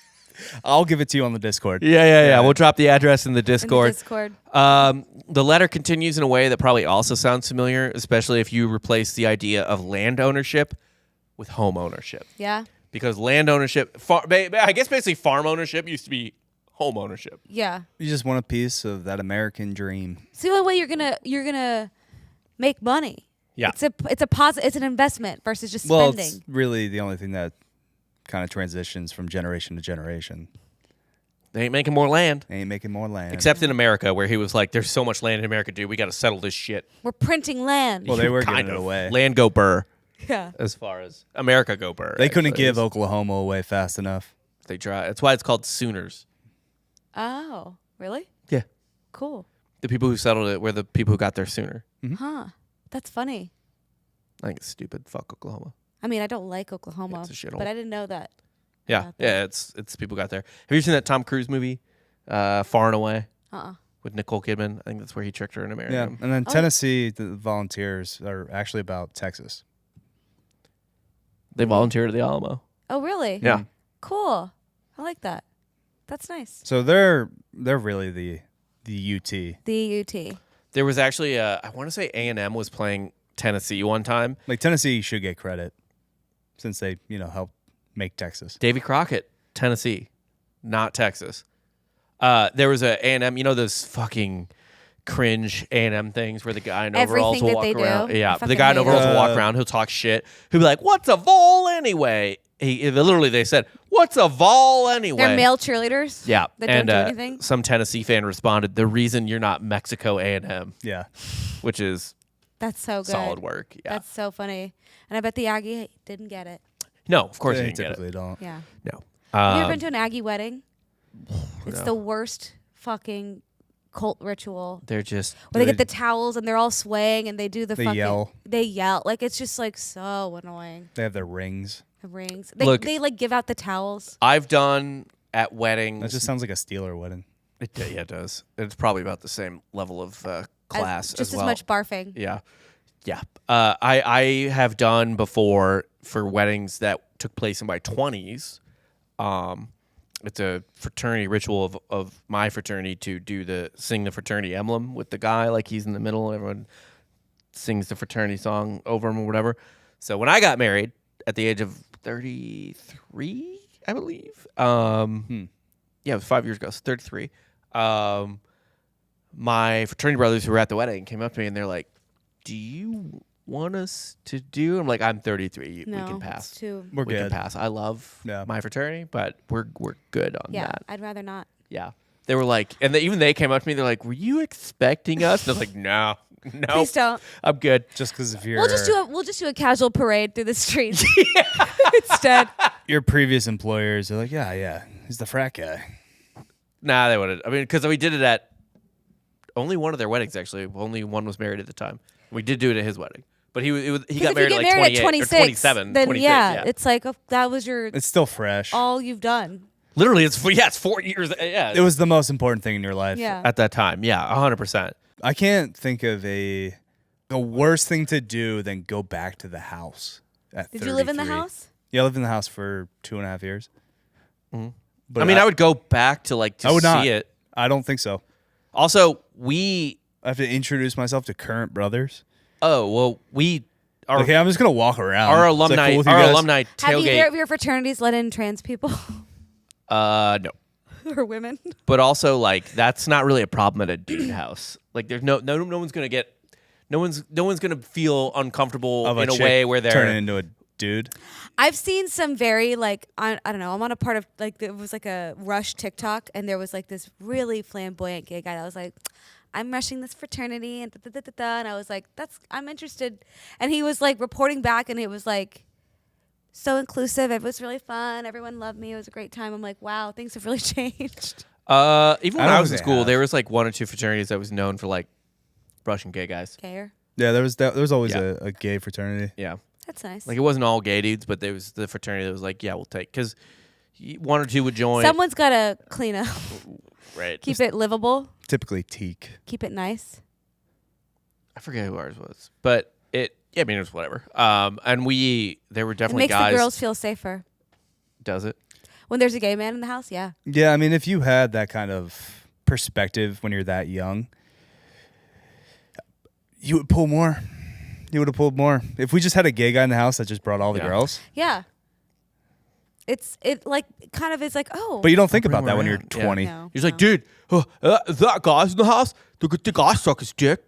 I'll give it to you on the Discord. Yeah. We'll drop the address in the Discord. The letter continues in a way that probably also sounds familiar, especially if you replace the idea of land ownership with home ownership. Yeah. Because land ownership, I guess basically farm ownership used to be home ownership. Yeah. You just want a piece of that American dream. It's the only way you're gonna make money. Yeah. It's an investment versus just spending. Well, it's really the only thing that kind of transitions from generation to generation. They ain't making more land. They ain't making more land. Except in America, where he was like, there's so much land in America, dude. We got to settle this shit. We're printing land. Well, they were kind giving it away. Land go burr. Yeah. As far as America go burr. They couldn't give Oklahoma away fast enough. They try. That's why it's called Sooners. Oh, really? Yeah. Cool. The people who settled it were the people who got there sooner. Mm-hmm. Huh. That's funny. I think it's stupid. Fuck Oklahoma. I mean, I don't like Oklahoma, It's a shithole. but I didn't know that. Yeah. It's people got there. Have you seen that Tom Cruise movie, Far and Away? Uh-uh. with Nicole Kidman. I think that's where he tricked her into marrying him. And then Tennessee, the volunteers are actually about Texas. They volunteered at the Alamo. Oh, really? Yeah. Cool. I like that. That's nice. So they're really the UT. The UT. There was actually I want to say A&M was playing Tennessee one time. Like Tennessee should get credit since they helped make Texas. Davy Crockett, Tennessee, not Texas. There was a A&M, those fucking cringe A&M things where the guy in overalls will walk around. Do. Yeah, the guy in overalls will walk around. He'll talk shit. He'll be like, "What's a vol anyway?" Literally, they said, "What's a vol anyway?" They're male cheerleaders. Yeah, that and don't do anything. Some Tennessee fan responded, "The reason you're not Mexico A&M." Yeah, which is that's so good. Solid work. Yeah, that's so funny. And I bet the Aggie didn't get it. No, of course they didn't typically get it. don't. Yeah. No. Have you ever been to an Aggie wedding? It's No. the worst fucking cult ritual. They're just where they get the towels and they're all swaying and they do the fucking yell. They yell. Like it's just like so annoying. They have their rings. The rings. They like give out the towels. I've done at weddings. That just sounds like a Steeler wedding. It does. It's probably about the same level of class Just as well. as much barfing. Yeah. Yeah. I have done before for weddings that took place in my 20s. It's a fraternity ritual of my fraternity to sing the fraternity emblem with the guy, like he's in the middle. Everyone sings the fraternity song over him or whatever. So when I got married at the age of 33, I believe. Yeah, it was 5 years ago. So 33. My fraternity brothers who were at the wedding came up to me and they're like, "Do you want us to do?" I'm like, "I'm 33. No, we can pass. We're we good. can pass. I love my fraternity, but we're good on Yeah, that." I'd rather not. Yeah. They were like, and even they came up to me. They're like, "Were you expecting us?" And I was like, "No, Please don't. I'm good." Just because if you're We'll just do a casual parade through the streets instead. your previous employers are like, yeah, he's the frat guy. Nah, they wouldn't. I mean, because we did it at only one of their weddings. Actually, only one was married at the time. We did do it at his wedding, but he got married at like 28 at 26, or 27. Then 26, yeah, it's like that was your It's still fresh. all you've done. literally it's 4 years. Yeah, It was the most important thing in your life. Yeah. at that time. Yeah, 100%. I can't think of a worse thing to do than go back to the house at Did you live in the 33. house? Yeah, I lived in the house for 2.5 years. Mm-hmm. But I mean, I would go back to like to I would see not. it. I don't think so. Also, I have to introduce myself to current brothers. we are Okay, I'm just gonna walk around. our Is that alumni cool with you guys? alumni Have either tailgate. of your fraternities let in trans people No. or women? But also, like, that's not really a problem at a dude house. Like, there's no one's gonna get, no one's gonna feel uncomfortable Of in a chick way where they're turning into a dude. I've seen some very like I don't know. I'm on a part of like it was like a Rush TikTok, and there was like this really flamboyant gay guy that was like, "I'm rushing this fraternity," and and I was like, I'm interested. And he was like reporting back, and it was like so inclusive. It was really fun. Everyone loved me. It was a great time. I'm like, wow, things have really changed. even when I was in think they school, have. there was like one or two fraternities that was known for like Russian gay guys. Gayer. Yeah, there was always Yeah. a gay fraternity. Yeah. That's nice. Like, it wasn't all gay dudes, but there was the fraternity that was like, yeah, we'll take, because one or two would join. Someone's got to clean up. Right. Keep it livable. Typically teak. Keep it nice. I forget who ours was, but it was whatever. And there were It definitely makes guys. the girls feel safer. Does it? When there's a gay man in the house, yeah. Yeah, I mean, if you had that kind of perspective when you're that young, you would pull more. You would have pulled more. If we just had a gay guy in the house that just brought all the Yeah. girls. Yeah. It like kind of is like, oh. But you don't think Bring about that more when you're around. Yeah. 20. No, He's like, no. dude, that guy's in the house. The guy suck his dick.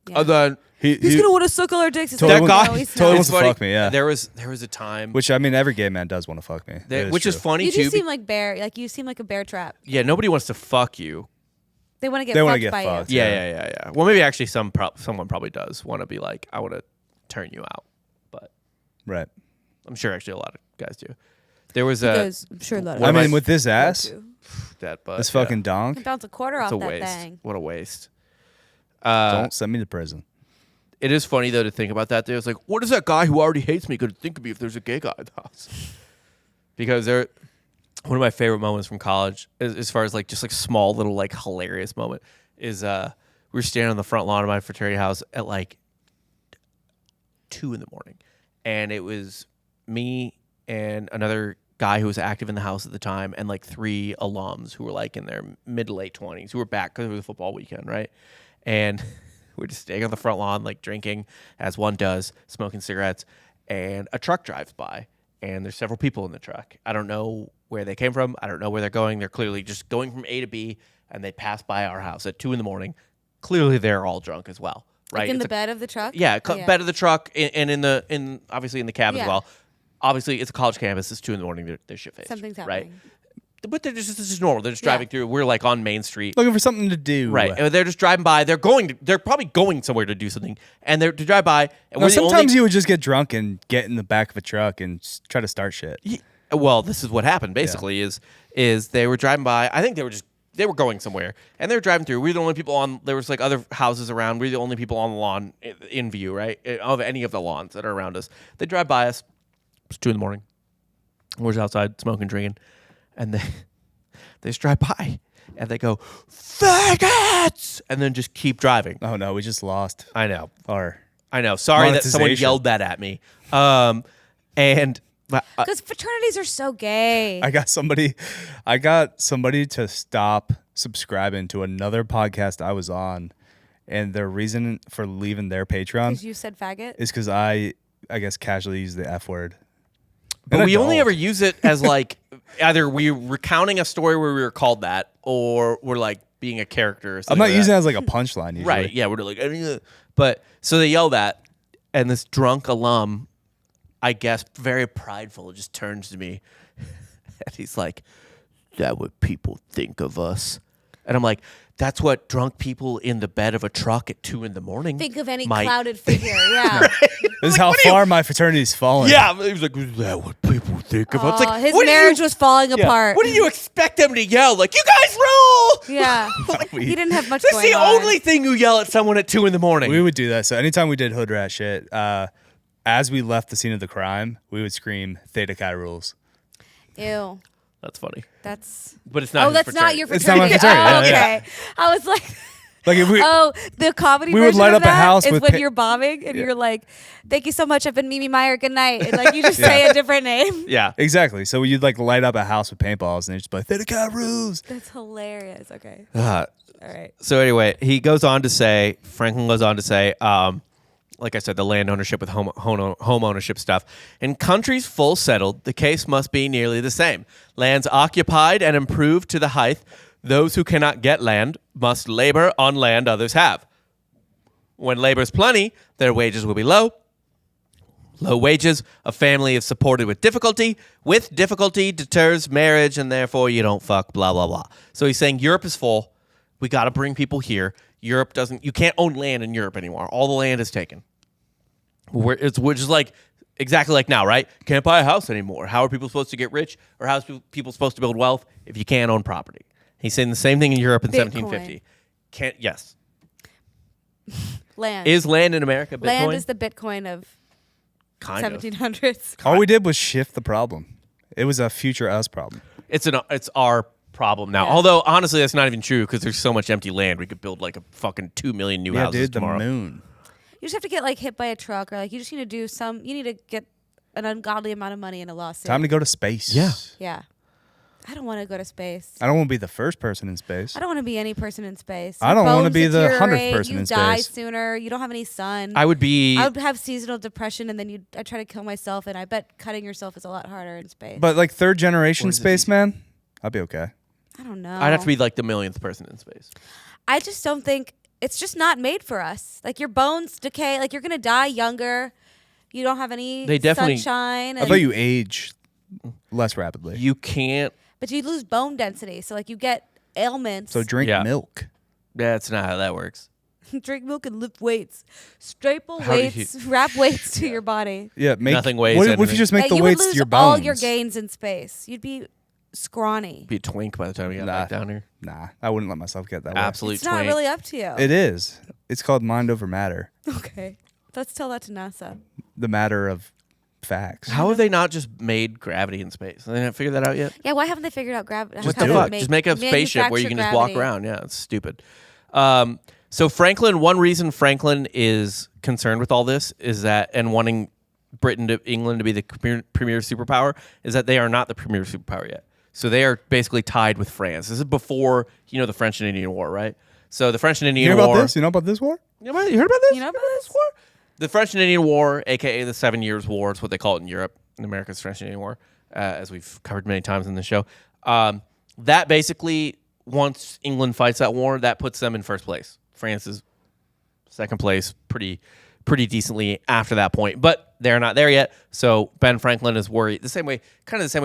Yeah. And then He's gonna want to suck all our dicks. It's Totally like, that wants- guy no, he's totally not. wants to fuck me, yeah. There was a time, Which, I mean, every gay man does want to fuck me. That which is true. funny You too. do seem like you seem like a bear trap. Yeah, nobody wants to fuck you. They want to get They wanna fucked get by fucked. you. Yeah. Well, maybe actually someone probably does want to be like, I want to turn you out, but Right. I'm sure actually a lot of guys do. There was Because I'm sure a lot of What I am I- mean, with this ass, do. that, but this fucking donk, Can bounce a quarter it's off a that waste. thing. What a waste. don't send me to prison. It is funny though to think about that. It's like, what is that guy who already hates me going to think of me if there's a gay guy in the house? Because one of my favorite moments from college, as far as like just like small little like hilarious moment, is we were standing on the front lawn of my fraternity house at like 2 a.m, and it was me and another guy who was active in the house at the time, and like 3 alums who were like in their mid to late 20s who were back because it was a football weekend, right? And we're just staying on the front lawn, like drinking as one does, smoking cigarettes, and a truck drives by, and there's several people in the truck. I don't know where they came from. I don't know where they're going. They're clearly just going from A to B, and they pass by our house at 2 a.m. Clearly, they're all drunk as well, right? Like in the bed of the truck? Yeah, bed of the truck, and obviously in the cab as well. Obviously, it's a college campus. It's 2 a.m. They're shit-faced. Something's right? happening. But they're just this is normal. They're just driving through. We're like on Main Street, looking for something to do. Right, and they're just driving by. They're probably going somewhere to do something, and they're to drive by. And sometimes you would just get drunk and get in the back of a truck and try to start shit. Well, this is what happened. Basically, is they were driving by. I think they were going somewhere, and they were driving through. We were the only people on. There was like other houses around. We were the only people on the lawn in view, right, of any of the lawns that are around us. They drive by us. It's 2 a.m. We're just outside smoking, drinking, and they just drive by, and they go, "Faggots!" and then just keep driving. Oh no, we just lost. I know. I know. Sorry that someone yelled that at me. And because fraternities are so gay. I got somebody to stop subscribing to another podcast I was on, and their reason for leaving their Patreon because you said faggot is because I guess casually use the F word. But we only ever use it as like either we were recounting a story where we were called that, or we're like being a character. Or something I'm not using it as like a punchline usually. Right? Yeah, we're like, but so they yell that, and this drunk alum, I guess, very prideful, just turns to me, and he's like, "That what people think of us," and I'm like, "That's what drunk people in the bed of a truck at 2 a.m. think of any clouded figure." Yeah. Right? This is how far my fraternity's fallen. Yeah, he was like, "Is that what people think of us?" Like, his marriage was falling apart. What do you expect them to yell? Like, "You guys rule!" Yeah. He didn't have much That's going on. the only thing you yell at someone at 2 a.m. We would do that. So anytime we did hood rat shit, as we left the scene of the crime, we would scream "Theta Chi rules." Ew. That's funny. But it's not. Oh, that's not your fraternity. It's not my fraternity. Okay. I was like. If we, the comedy we version would light of up a that house is with when you're bombing and you're like, "Thank you so much. I've been Mimi Meyer. Good night." And like you just say a different name. Yeah, exactly. So you'd like light up a house with paintballs and they'd just be like, "Theta Chi rules." That's hilarious. Okay. All right. So anyway, Franklin goes on to say, like I said, the land ownership with home ownership stuff. In countries full settled, the case must be nearly the same. Lands occupied and improved to the height. Those who cannot get land must labor on land others have. When labor's plenty, their wages will be low. Low wages, a family is supported with difficulty. With difficulty deters marriage, and therefore you don't fuck, blah, blah, blah. So he's saying Europe is full. We got to bring people here. You can't own land in Europe anymore. All the land is taken. Which is like exactly like now, right? Can't buy a house anymore. How are people supposed to get rich? Or how are people supposed to build wealth if you can't own property? He's saying the same thing in Europe in Bitcoin. 1750. Yes. Land. Is land in America Bitcoin? Land is the Bitcoin of kind 1700s. All we did was shift the problem. It was a future us problem. It's our problem now. Yeah. Although, honestly, that's not even true because there's so much empty land. We could build like a fucking 2 million new houses tomorrow. The moon. You just have to get like hit by a truck or like you just need to do you need to get an ungodly amount of money in a lawsuit. Time to go to space. Yeah. Yeah. I don't want to go to space. I don't want to be the first person in space. I don't want to be any person in space. I don't want to be the 100th deteriorate, person in You die space. sooner. You don't have any sun. I would have seasonal depression, and then I try to kill myself, and I bet cutting yourself is a lot harder in space. But like third generation spaceman, I'd be okay. I don't know. I'd have to be like the millionth person in space. I just don't think it's just not made for us. Like your bones decay. Like you're gonna die younger. You don't have any sunshine. I bet you age less rapidly. You can't. But you lose bone density, so like you get ailments. So drink milk. That's not how that works. Drink milk and lift weights. Staple weights, wrap weights to your body. Yeah, nothing weighs. What if you just make the you weights would lose to your bones? all your gains in space. You'd be scrawny. Be a twink by the time you got back down here. Nah, I wouldn't let myself get that Absolute way. It's not really up to you. It is. It's called mind over matter. Okay. Let's tell that to NASA. The matter of facts. How have they not just made gravity in space? They haven't figured that out yet? Yeah, why haven't they figured out gravity? What the fuck? Just make a spaceship where you can just walk around. Yeah, it's stupid. So Franklin, one reason Franklin is concerned with all this is that, and wanting England to be the premier superpower, is that they are not the premier superpower yet. So they are basically tied with France. This is before, the French and Indian War, right? So the French and Indian War. You know about this war? You heard about this? You know about this war? The French and Indian War, a.k.a. the 7 Years' War, is what they call it in Europe. In America's French and Indian War, as we've covered many times in the show. That basically, once England fights that war, that puts them in first place. France is second place pretty decently after that point. But they're not there yet. So Ben Franklin is worried. The same way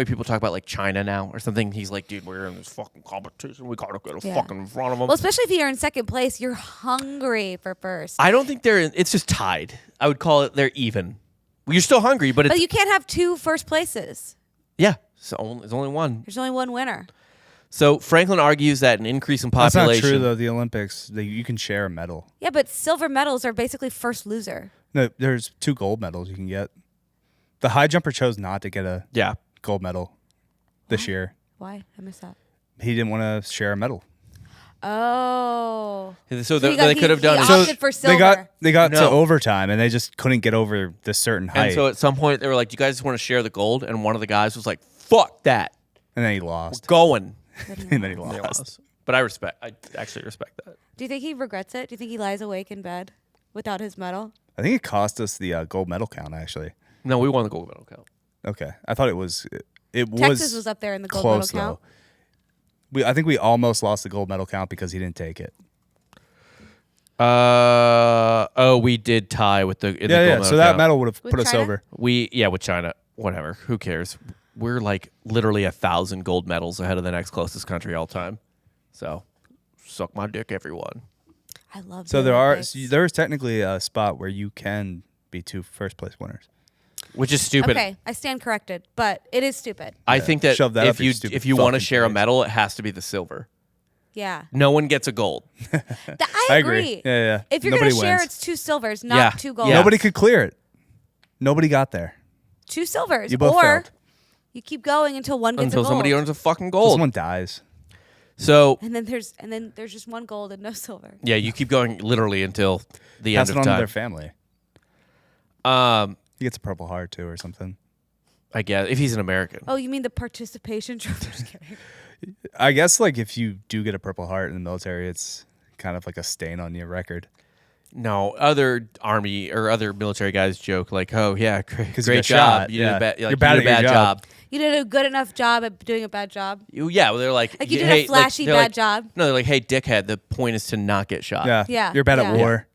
people talk about like China now or something. He's like, dude, we're in this fucking competition. We gotta get fucking in front of them. Well, especially if you're in second place, you're hungry for first. I don't think it's just tied. I would call it they're even. You're still hungry, but you can't have two first places. Yeah, so there's only one. There's only one winner. So Franklin argues that an increase in population. That's not true, though. The Olympics, you can share a medal. Yeah, but silver medals are basically first loser. No, there's 2 gold medals you can get. The high jumper chose not to get a gold medal this year. Why? I missed that. He didn't want to share a medal. Oh. So they could have done it. Opted for silver. They got to overtime, and they just couldn't get over the certain height. And so at some point, they were like, do you guys just want to share the gold? And one of the guys was like, fuck that. And then he lost. We're going. And then he lost. But I actually respect that. Do you think he regrets it? Do you think he lies awake in bed without his medal? I think it cost us the gold medal count, actually. No, we won the gold medal count. Okay. I thought it was... Texas was up there in the gold medal count. I think we almost lost the gold medal count because he didn't take it. We did tie with the gold medal So that count. medal would have put China? us over. With China. Whatever. Who cares? We're like literally 1,000 gold medals ahead of the next closest country all time. So, suck my dick, everyone. I love. So there is technically a spot where you can be 2 first place winners, which is stupid. Okay, I stand corrected, but it is stupid. I think that, if you want to share a medal, it has to be the silver. Yeah. No one gets a gold. I agree. Yeah. If you're going to share, it's 2 silvers, not 2 golds. Yeah. Nobody could clear it. Nobody got there. 2 silvers. You both failed. You keep going until one gets a gold. Somebody earns a fucking gold. Someone dies. So and then there's just 1 gold and no silver. Yeah, you keep going literally until the end of time. Pass it on to their family. He gets a Purple Heart too, or something. I guess if he's an American. Oh, you mean the participation trophy? Just kidding. I guess like if you do get a Purple Heart in the military, it's kind of like a stain on your record. No, other army or other military guys joke like, "Oh yeah, great job. Shot. You did a bad, You're bad at bad your job. You did a good enough job at doing a bad job. Well, they're like, you did a flashy bad job. No, they're like, hey, dickhead. The point is to not get shot. Yeah. You're bad at war.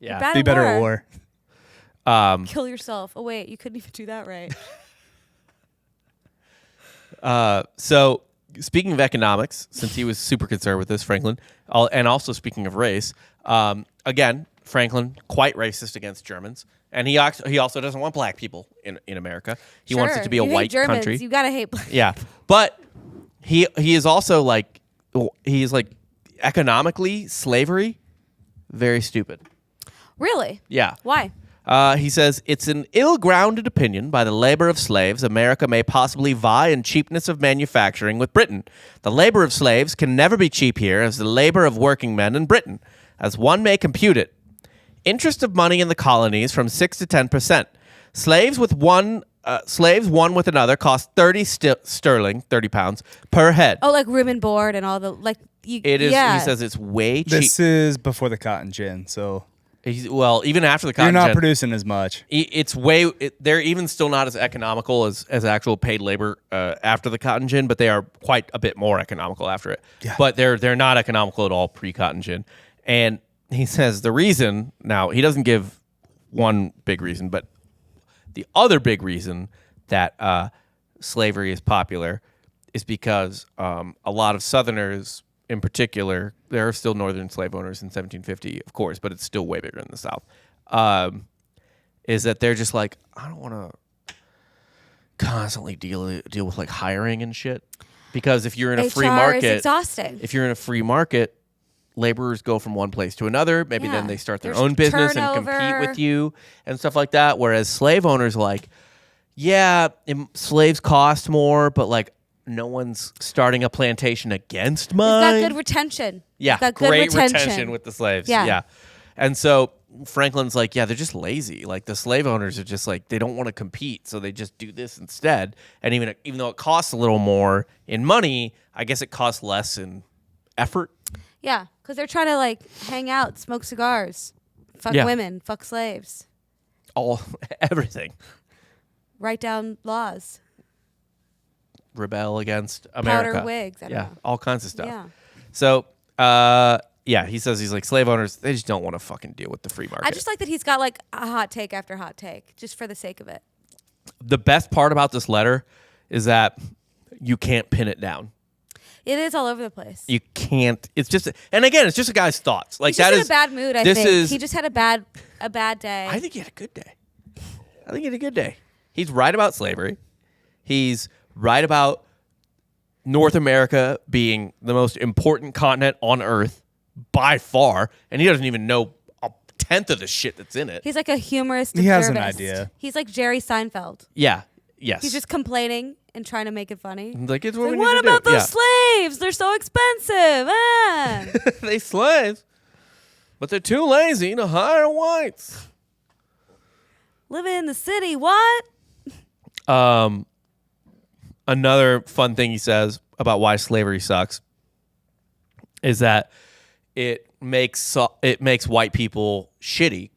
Yeah, be better at war. Kill yourself. Oh wait, you couldn't even do that right. So speaking of economics, since he was super concerned with this, Franklin, and also speaking of race, again. Franklin, quite racist against Germans. And he also doesn't want black people in America. He wants it to be a white country. You gotta hate black people. But he is also like, he's like economically, slavery, very stupid. Really? Yeah. Why? He says, it's an ill-grounded opinion by the labor of slaves America may possibly vie in cheapness of manufacturing with Britain. The labor of slaves can never be cheap here as the labor of working men in Britain, as one may compute it. Interest of money in the colonies from 6 to 10%. Slaves won with another cost 30 sterling, 30 pounds per head. Oh, like room and board and all the It is. Yeah. He says it's way cheap. This is before the cotton gin, so even after the cotton gin, you're not gin, producing as much. They're even still not as economical as actual paid labor after the cotton gin, but they are quite a bit more economical after it. Yeah. But they're not economical at all pre-cotton gin, and he says the reason, now he doesn't give one big reason, but the other big reason that slavery is popular is because a lot of Southerners in particular, there are still Northern slave owners in 1750, of course, but it's still way bigger in the South, is that they're just like, I don't want to constantly deal with like hiring and shit. Because if you're in a free market, is exhausting. If you're in a free market, laborers go from one place to another. Maybe then they start their own business and compete with you and stuff like that. Whereas slave owners are like, slaves cost more, but like no one's starting a plantation against mine. It's got good retention. Yeah, it's got good great retention with the slaves. Yeah. And so Franklin's like, yeah, they're just lazy. Like the slave owners are just like, they don't want to compete, so they just do this instead. And even though it costs a little more in money, I guess it costs less in effort. Yeah, because they're trying to like hang out, smoke cigars, fuck women, fuck slaves. Everything. Write down laws. Rebel against America. Powder wigs. I don't know. All kinds of stuff. Yeah. So, he says he's like, slave owners, they just don't want to fucking deal with the free market. I just like that he's got like a hot take after hot take, just for the sake of it. The best part about this letter is that you can't pin it down. It is all over the place. You can't. It's just, and again, it's just a guy's thoughts. Like he's just in a bad mood. I think he just had a bad day. I think he had a good day. He's right about slavery. He's right about North America being the most important continent on Earth by far, and he doesn't even know a tenth of the shit that's in it. He's like a humorist. He has an idea. He's like Jerry Seinfeld. Yeah. Yes. He's just complaining and trying to make it funny. Like, it's what about those slaves? They're so expensive. They slaves, but they're too lazy to hire whites. Living in the city, what? Another fun thing he says about why slavery sucks is that it makes white people shitty.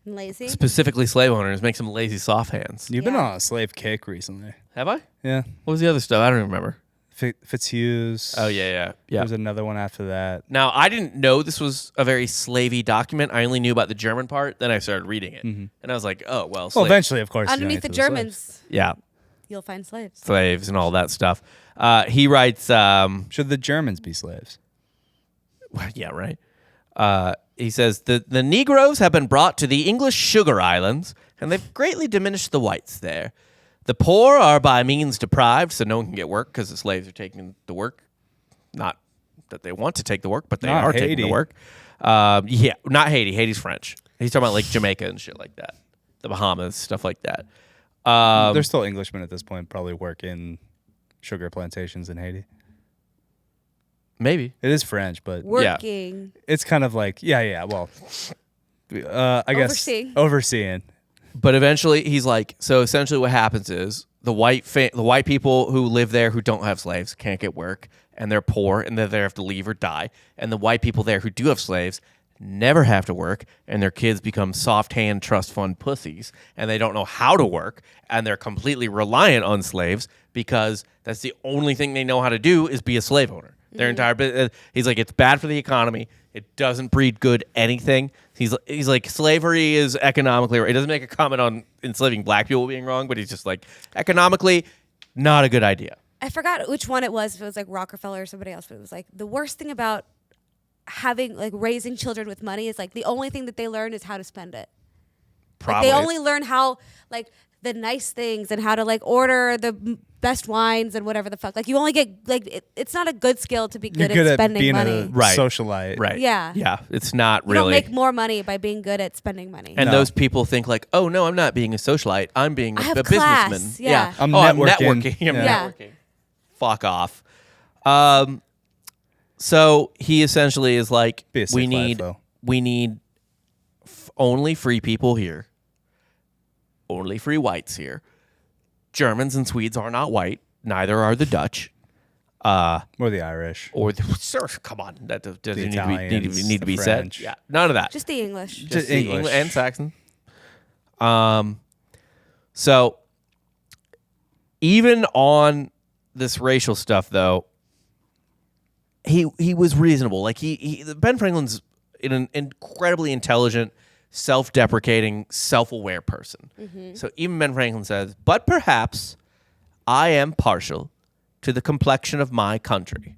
Lazy? Specifically slave owners, makes them lazy soft hands. You've been on a slave kick recently. Have I? Yeah. What was the other stuff? I don't even remember. Fitzhugh's. Oh, yeah. There's another one after that. Now, I didn't know this was a very slavey document. I only knew about the German part. Then I started reading it. Mm-hmm. And I was like, oh, well. Well, eventually, of course. Underneath the Germans. Yeah. You'll find slaves. Slaves and all that stuff. He writes... should the Germans be slaves? Yeah, right. He says, the Negroes have been brought to the English sugar islands, and they've greatly diminished the whites there. The poor are by means deprived, so no one can get work because the slaves are taking the work. Not that they want to take the work, but they are taking the work. Not Haiti. Haiti's French. He's talking about like Jamaica and shit like that. The Bahamas, stuff like that. They're still Englishmen at this point, probably work in sugar plantations in Haiti. Maybe. It is French, but... Working. Yeah. It's kind of like, well, I guess... Overseeing. But eventually, he's like, so essentially what happens is the white people who live there who don't have slaves can't get work, and they're poor, and they have to leave or die. And the white people there who do have slaves never have to work, and their kids become soft hand trust fund pussies, and they don't know how to work, and they're completely reliant on slaves because that's the only thing they know how to do is be a slave owner. Their entire business. He's like, it's bad for the economy. It doesn't breed good anything. He's like, slavery is economically. He doesn't make a comment on enslaving black people being wrong, but he's just like, economically, not a good idea. I forgot which one it was. If it was like Rockefeller or somebody else, but it was like the worst thing about having like raising children with money is like the only thing that they learn is how to spend it. Probably. Like, they only learn how like the nice things and how to like order the best wines and whatever the fuck. Like you only get like it's not a good skill to be good at spending being money. A socialite. Right. Yeah. Yeah. It's not you really. You don't make more money by being good at spending money. And those people think like, oh no, I'm not being a socialite. I'm being a businessman. Yeah. I'm networking. I'm networking. Fuck off. So he essentially is like, we need only free people here. Only free whites here. Germans and Swedes are not white. Neither are the Dutch. Or the Irish. Or sir, come on. That doesn't need to be French. said. Yeah, none of that. Just the English. Just English. And Saxon. So even on this racial stuff, though, he was reasonable. Like Ben Franklin's an incredibly intelligent, self-deprecating, self-aware person. Mm-hmm. So even Ben Franklin says, but perhaps I am partial to the complexion of my country,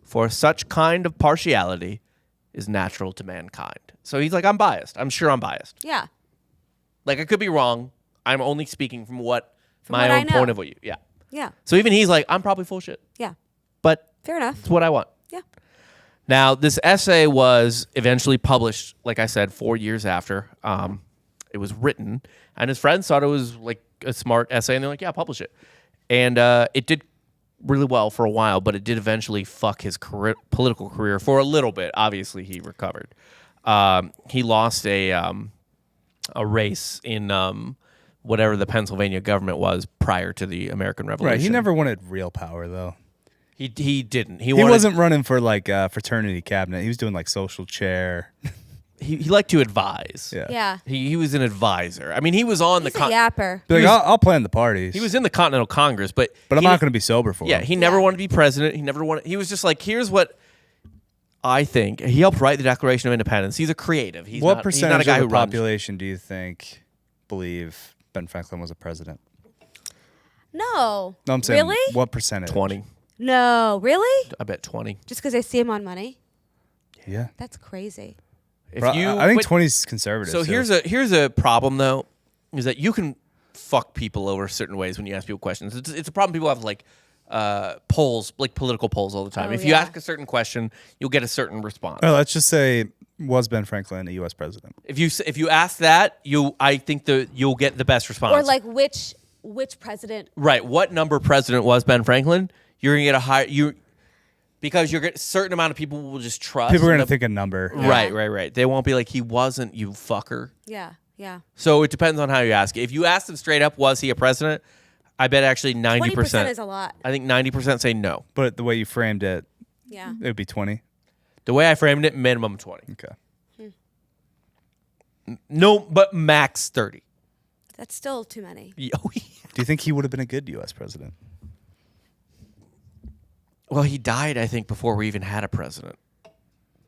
for such kind of partiality is natural to mankind. So he's like, I'm biased. I'm sure I'm biased. Yeah. Like, I could be wrong. I'm only speaking from my own point of view. Yeah. Yeah. So even he's like, I'm probably full shit. Yeah. But fair enough. It's what I want. Yeah. Now, this essay was eventually published, like I said, 4 years after it was written. And his friends thought it was like a smart essay. And they're like, yeah, publish it. And it did really well for a while, but it did eventually fuck his political career for a little bit. Obviously, he recovered. He lost a race in whatever the Pennsylvania government was prior to the American Revolution. Right. He never wanted real power, though. He didn't. He wasn't running for like fraternity cabinet. He was doing like social chair. He liked to advise. Yeah. He was an advisor. I mean, he was on He's the a yapper. Like, I'll plan the parties. He was in the Continental Congress, but I'm not going to be sober for him. Yeah, he never wanted to be president. He was just like, here's what I think. He helped write the Declaration of Independence. He's a creative. What percentage he's not a guy of the who runs. population do you think believe Ben Franklin was a president? No. No, I'm saying really? What percentage? 20. No, really? I bet 20. Just because I see him on money? Yeah. That's crazy. I think 20 is conservative. So here's a problem though, is that you can fuck people over certain ways when you ask people questions. It's a problem people have like polls, like political polls all the time. If you ask a certain question, you'll get a certain response. Let's just say, was Ben Franklin a U.S. president? If you ask that, I think you'll get the best response. Or like which president? Right. What number president was Ben Franklin? You're gonna get a high because a certain amount of people will just trust. People are gonna think a number. Yeah. Right. They won't be like, he wasn't, you fucker. Yeah. So it depends on how you ask it. If you ask them straight up, was he a president? I bet actually 90%. 20% is a lot. I think 90% say no. But the way you framed it, yeah, it would be 20. The way I framed it, minimum 20. Okay. No, but max 30. That's still too many. Do you think he would have been a good U.S. president? Well, he died, I think, before we even had a president.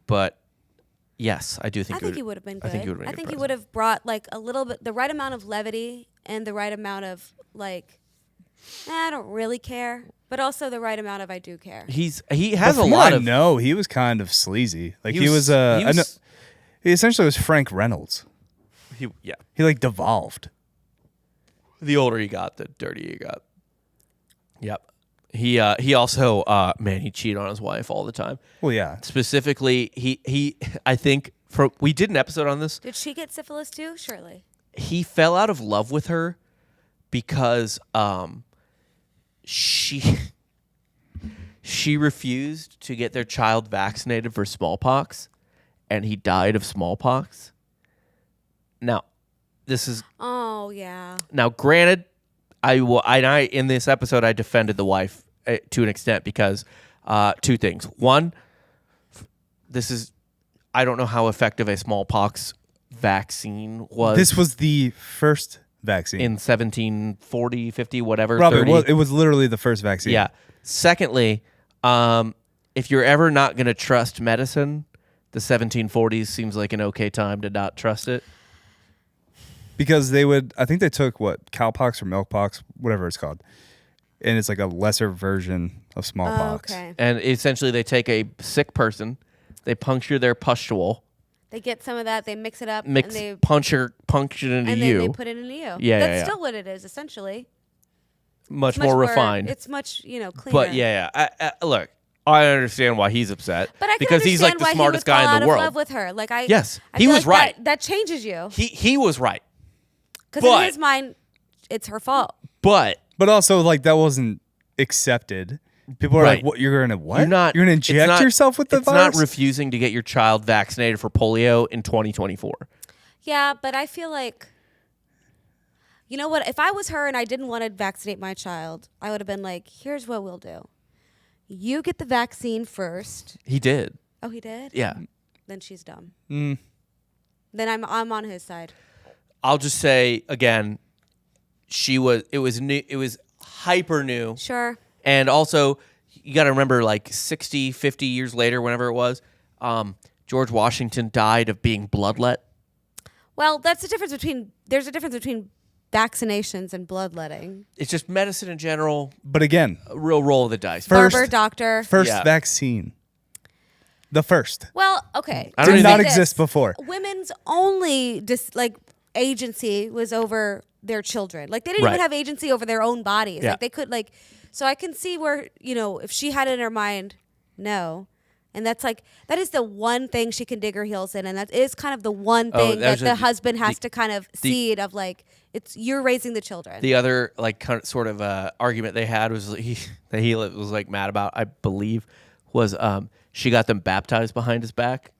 But yes, I do think. I think he would have been good. I think he would have been. I think he would have brought like a little bit, the right amount of levity and the right amount of like, I don't really care, but also the right amount of I do care. He has a lot what of. No, he was kind of sleazy. Like he essentially was Frank Reynolds. He like devolved. The older you got, the dirtier you got. Yep. He also he cheated on his wife all the time. Well, yeah. Specifically, he I think we did an episode on this. Did she get syphilis too? Surely. He fell out of love with her because she refused to get their child vaccinated for smallpox, and he died of smallpox. Now, this is. Oh yeah. Now, granted, I in this episode I defended the wife to an extent because two things. One, I don't know how effective a smallpox vaccine was. This was the first vaccine in 1740, 50, whatever. Robert, 30. It was literally the first vaccine. Yeah. Secondly, if you're ever not going to trust medicine, the 1740s seems like an okay time to not trust it. Because I think they took cowpox or milkpox, whatever it's called. And it's like a lesser version of smallpox. Oh, okay. And essentially they take a sick person, they puncture their pustule. They get some of that, they mix it up, and they puncture it into and you. And then they put it into you. Yeah, That's still what it is, essentially. Much more refined. It's much, cleaner. But look, I understand why he's upset. But I can because he's like the smartest guy in the world. Out of love with her. Like yes, he was right. That changes you. He was right. Because in his mind, it's her fault. But also, like, that wasn't accepted. People are like, "What? You're gonna what? You're going to inject yourself with the virus?" It's not refusing to get your child vaccinated for polio in 2024. Yeah, but I feel like, you know what? If I was her and I didn't want to vaccinate my child, I would have been like, "Here's what we'll do. You get the vaccine first." He did. Oh, he did? Yeah. Then she's dumb. Then I'm on his side. I'll just say again, it was new, it was hyper new. Sure. And also, you got to remember, like 60, 50 years later, whenever it was, George Washington died of being bloodlet. Well, there's a difference between vaccinations and bloodletting. It's just medicine in general. But again, a real roll of the dice. Barber, doctor. First vaccine. The first. Well, okay. Did not exist before. Women's only agency was over their children. Like, they didn't even have agency over their own bodies. Yeah. Like, they could, so I can see where, if she had it in her mind, no, And that is the one thing she can dig her heels in, and that is kind of the one thing that the husband has to kind of cede of like, it's you're raising the children. The other like kind of sort of argument they had was that he was like mad about, I believe, was she got them baptized behind his back.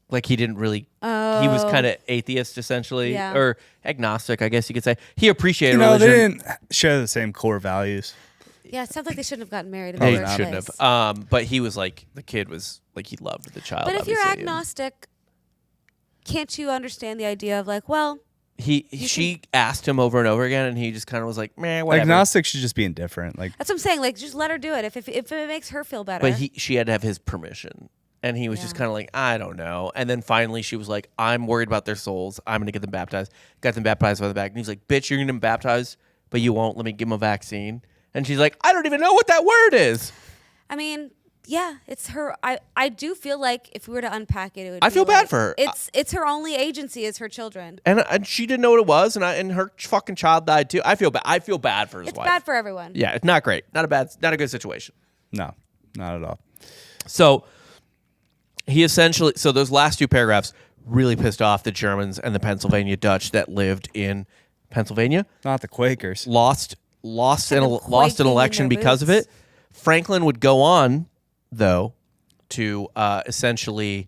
Like he didn't really. He was kind of atheist essentially, or agnostic, I guess you could say. He appreciated religion. They didn't share the same core values. Yeah, it sounds like they shouldn't have gotten married. They shouldn't have. But he was like, the kid was like, he loved the child. But if you're agnostic, can't you understand the idea of like, well, she asked him over and over again, and he just kind of was like, meh, whatever. Agnostic should just be indifferent. Like that's what I'm saying. Like, just let her do it if it makes her feel better. But she had to have his permission. And he was just kind of like, I don't know. And then finally she was like, I'm worried about their souls. I'm going to get them baptized. Got them baptized by the back. And he's like, bitch, you're going to get them baptized, but you won't let me give them a vaccine. And she's like, I don't even know what that word is. I mean, yeah, it's her. I do feel like if we were to unpack it, it would I feel bad for her. It's her only agency is her children. And she didn't know what it was. And her fucking child died too. I feel bad. I feel bad for his wife. It's bad for everyone. Yeah, it's not great. Not a good situation. No, not at all. So he essentially, those last two paragraphs really pissed off the Germans and the Pennsylvania Dutch that lived in Pennsylvania. Not the Quakers. Lost an election because of it. Franklin would go on, though, to essentially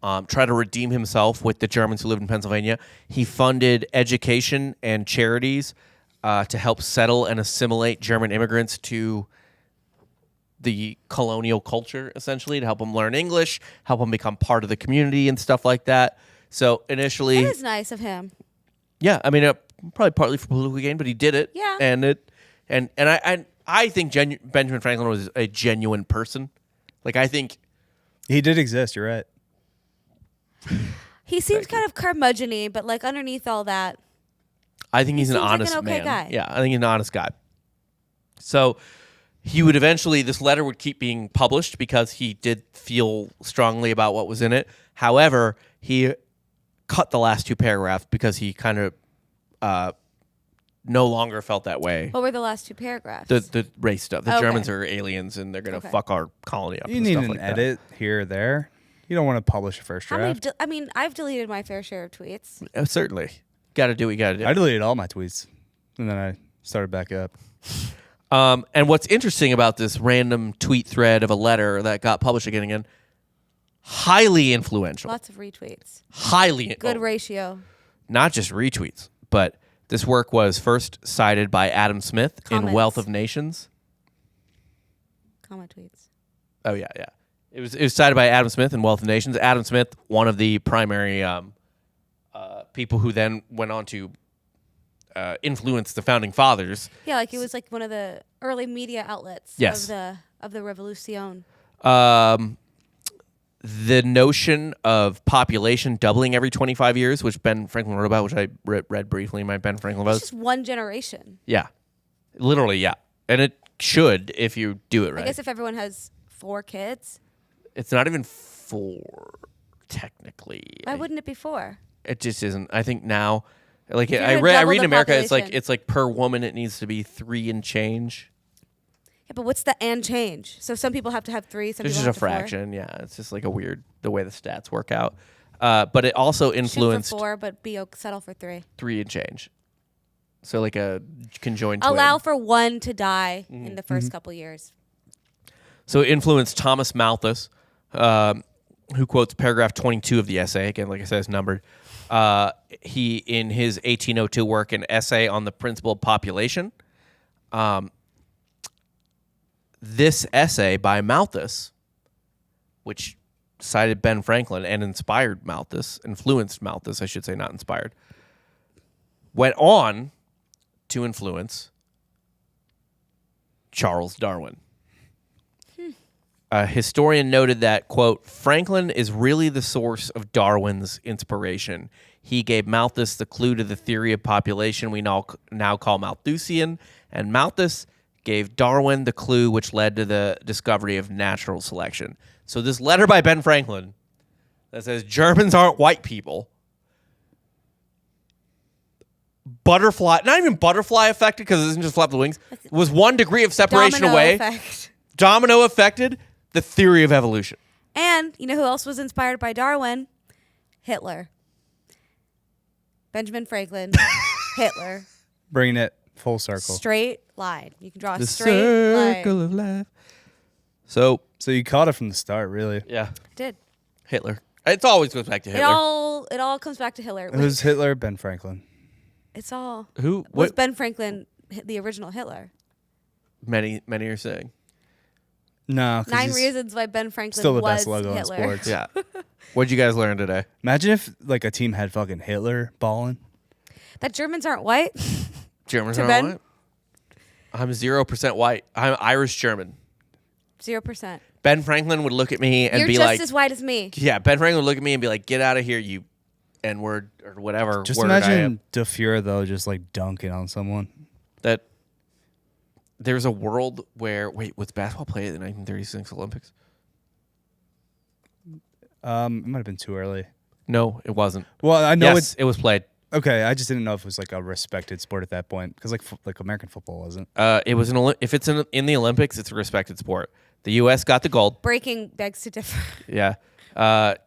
try to redeem himself with the Germans who lived in Pennsylvania. He funded education and charities to help settle and assimilate German immigrants to the colonial culture, essentially, to help them learn English, help them become part of the community and stuff like that. So initially, that is nice of him. Yeah, I mean, probably partly for political gain, but he did it. Yeah, and I think Benjamin Franklin was a genuine person. Like, I think he did exist. You're right. He seems kind of curmudgeon-y, but like underneath all that, I think he's an honest like an okay man. Guy. Yeah, I think he's an honest guy. So he would eventually, this letter would keep being published because he did feel strongly about what was in it. However, he cut the last two paragraphs because he kind of no longer felt that way. What were the last two paragraphs? The race stuff. The Germans are aliens and they're going to fuck our colony up. You and need stuff an like edit here or there. You don't want to publish a first draft. I've deleted my fair share of tweets. Certainly. Got to do what you got to do. I deleted all my tweets and then I started back up. And what's interesting about this random tweet thread of a letter that got published again, highly influential. Lots of retweets. Good ratio. Not just retweets, but this work was first cited by Adam Smith in Wealth of Nations. Comment tweets. Oh, yeah. It was cited by Adam Smith in Wealth of Nations. Adam Smith, one of the primary people who then went on to influence the founding fathers. Yeah, like it was like one of the early media outlets of the Revolution. The notion of population doubling every 25 years, which Ben Franklin wrote about, which I read briefly in my Ben Franklin about. It's just one generation. Yeah. Literally, yeah. And it should if you do it right. I guess if everyone has 4 kids. It's not even 4, technically. Why wouldn't it be 4? It just isn't. I think now, like I read in America, it's like per woman it needs to be 3 and change. Yeah, but what's the and change? So some people have to have 3. Some it's people just have a fraction. 4. Yeah, it's just like a weird the way the stats work out. But it also influenced shoot for 4, but settle for 3. 3 and change. So like a conjoined. Allow for one to die in the first couple years. So it influenced Thomas Malthus, who quotes paragraph 22 of the essay. Again, like I said, it's numbered. He, in his 1802 work, an essay on the principle of population. This essay by Malthus, which cited Ben Franklin and inspired Malthus, influenced Malthus, I should say, not inspired, went on to influence Charles Darwin. A historian noted that, quote, Franklin is really the source of Darwin's inspiration. He gave Malthus the clue to the theory of population we now call Malthusian, and Malthus gave Darwin the clue which led to the discovery of natural selection. So this letter by Ben Franklin that says Germans aren't white people, butterfly, not even butterfly affected because it isn't just flap the wings, was 1 degree of separation away. Effect. Domino affected the theory of evolution. And you know who else was inspired by Darwin? Hitler. Benjamin Franklin. Hitler. Bringing it full circle. Straight line. You can draw a The straight line. circle of life. So you caught it from the start, really. yeah, I did. Hitler. It always goes back to Hitler. It all comes back to Hitler. Who's Hitler? Ben Franklin. It's all. Who? Was What? Ben Franklin the original Hitler? Many are saying. No. 9 reasons why Ben Franklin still the was best logo in Hitler. sports. Yeah. What'd you guys learn today? Imagine if like a team had fucking Hitler balling. That Germans aren't white. Germans To are Ben? white. I'm 0% white. I'm Irish German. 0%. Ben Franklin would look at me and You're be just like, as white as me. "Yeah." Ben Franklin would look at me and be like, "Get out of here, you N-word or whatever." Just word I am." imagine DeFure though, just like dunking on someone. That there's a world where was basketball played at the 1936 Olympics? It might have been too early. No, it wasn't. Well, I know Yes, it was played. Okay, I just didn't know if it was like a respected sport at that point because like American football wasn't. It was if it's in the Olympics, it's a respected sport. The U.S. got the gold. Breaking begs to differ. Yeah.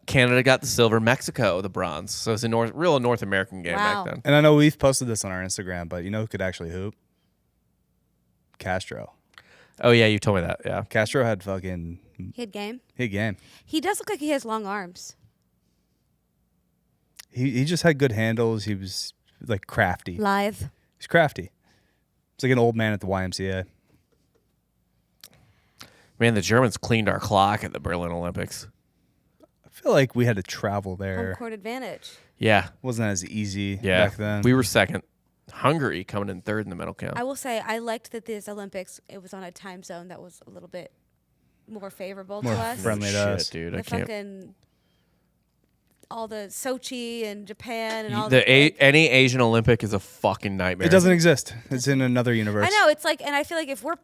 Canada got the silver. Mexico the bronze. So it's a real North American game Wow. back then. And I know we've posted this on our Instagram, but you know who could actually hoop? Castro. Oh yeah, you told me that. Yeah. Castro had fucking He had game. hit game. He does look like he has long arms. He just had good handles. He was like crafty. Lithe. He's crafty. It's like an old man at the YMCA. Man, the Germans cleaned our clock at the Berlin Olympics. I feel like we had to travel Home there. court advantage. Yeah. Wasn't as easy Yeah. back then. We were second. Hungary coming in third in the medal count. I will say I liked that this Olympics, it was on a time zone that was a little bit more favorable More to us. friendly to us. dude. The I can't. fucking all the Sochi and Japan and all Any Asian Olympic is a fucking nightmare. It doesn't exist. It's in another universe. I know, it's like, and I feel like if we're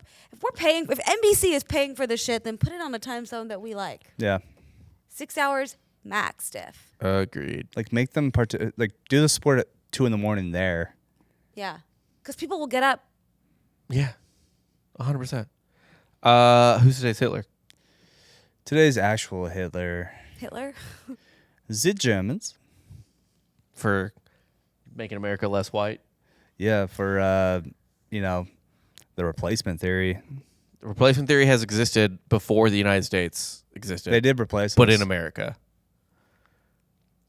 paying, if NBC is paying for the shit, then put it on a time zone that we like. Yeah. 6 hours max, Stiff. Agreed. Like make them like do the sport at 2 a.m. there. Yeah, because people will get up. Yeah. 100%. Who's today's Hitler? Today's actual Hitler. Hitler. The Germans. For making America less white. Yeah, for the replacement theory. The replacement theory has existed before the United States existed. They did replace but us. in America.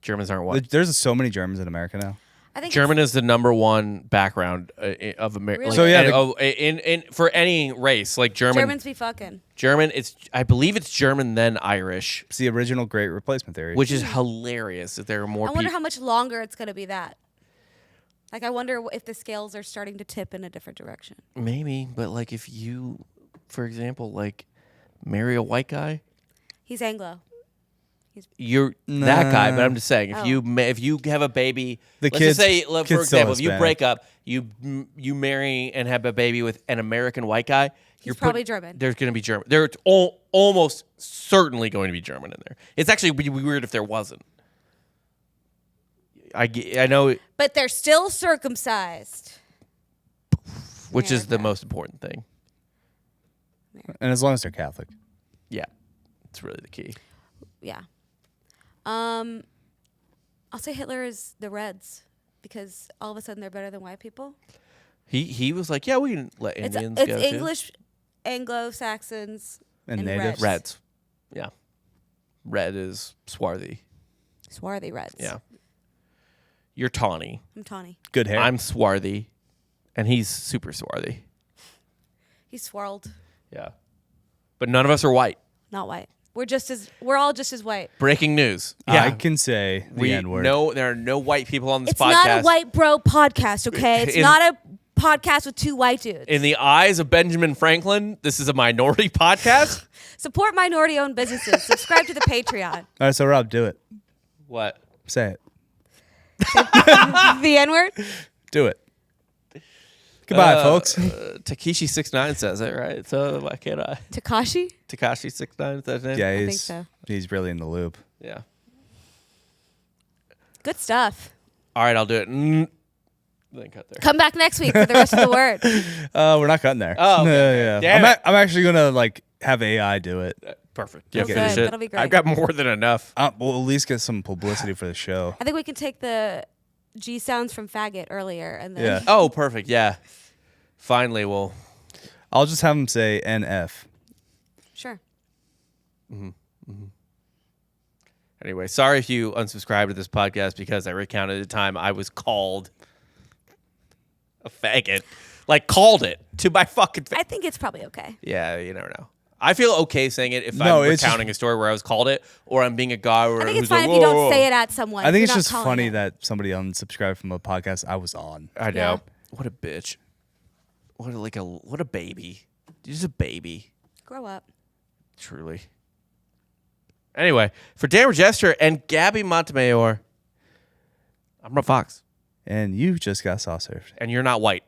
Germans aren't white. There's so many Germans in America now. I think German is the number one background of America. Really? So, yeah, in for any race, like Germans be fucking. German. I believe it's German then Irish, It's the original Great Replacement Theory. which is hilarious. That there are more I wonder people. how much longer it's going to be that. Like, I wonder if the scales are starting to tip in a different direction. Maybe, but like if you, for example, like marry a white guy, He's Anglo. you're that guy. But Nah. I'm just saying, Oh. if you have a baby, The let's kids- just say, kids for still example, if you Hispanic. break up, you marry and have a baby with an American white guy, He's probably German. There's going to be German. There's almost certainly going to be German in there. It's actually weird if there wasn't. I know, But they're still circumcised. which is the America. most important thing. and as long as they're Catholic. Yeah, it's really the key. Yeah. I'll say Hitler is the Reds because all of a sudden they're better than white people. He was like, yeah, we can let It's Indians go too. English, And Anglo-Saxons, and natives. Reds. Yeah. Red is swarthy. Swarthy Reds. Yeah. You're tawny. I'm Tawny. Good hair. I'm swarthy. And he's super swarthy. He's swirled, Yeah. But none of us are white. not white. We're all just as white. Breaking news. I can say the N-word. There are no white people on this It's podcast. not a white bro podcast, okay? It's In- not a podcast with two white dudes. In the eyes of Benjamin Franklin, this is a minority podcast. Support minority-owned businesses. Subscribe to the Patreon. All right, so Rob, do it. What? Say it. The N-word? Do it. Goodbye, folks. Takeshi 69 says it, right? So why can't I? Takashi? Takashi 69 is that his name? Yeah, think he's so. he's really in the loop. Yeah. Good stuff. All right, I'll do it. Then cut there. Come back next week for the rest of the word. We're not cutting there. Oh, okay. yeah. Damn it. I'm actually gonna like have AI do it. Perfect. Yeah, Okay. finish it. That'll be great. I've got more than enough. We'll at least get some publicity for the show. I think we can take the G sounds from faggot earlier and then. Yeah. Oh, perfect. Yeah. Finally, we'll. I'll just have him say NF. Sure. Anyway, sorry if you unsubscribed to this podcast because I recounted the time I was called a faggot. Like, called it to my fucking face. I think it's probably okay. Yeah, you never know. I feel okay saying it if No, I'm it's recounting a story where I was called it, or I'm being a guy where I think who's it's fine like, if you don't "Whoa." say it at someone. I think You're it's not just calling funny it. that somebody unsubscribed from a podcast I was on. I know. Yeah. What a bitch. What a baby. He's a baby. Grow up. Truly. Anyway, for Dan Regester and Gabby Montemayor, I'm Rob Fox. And you just got soft served. And you're not white.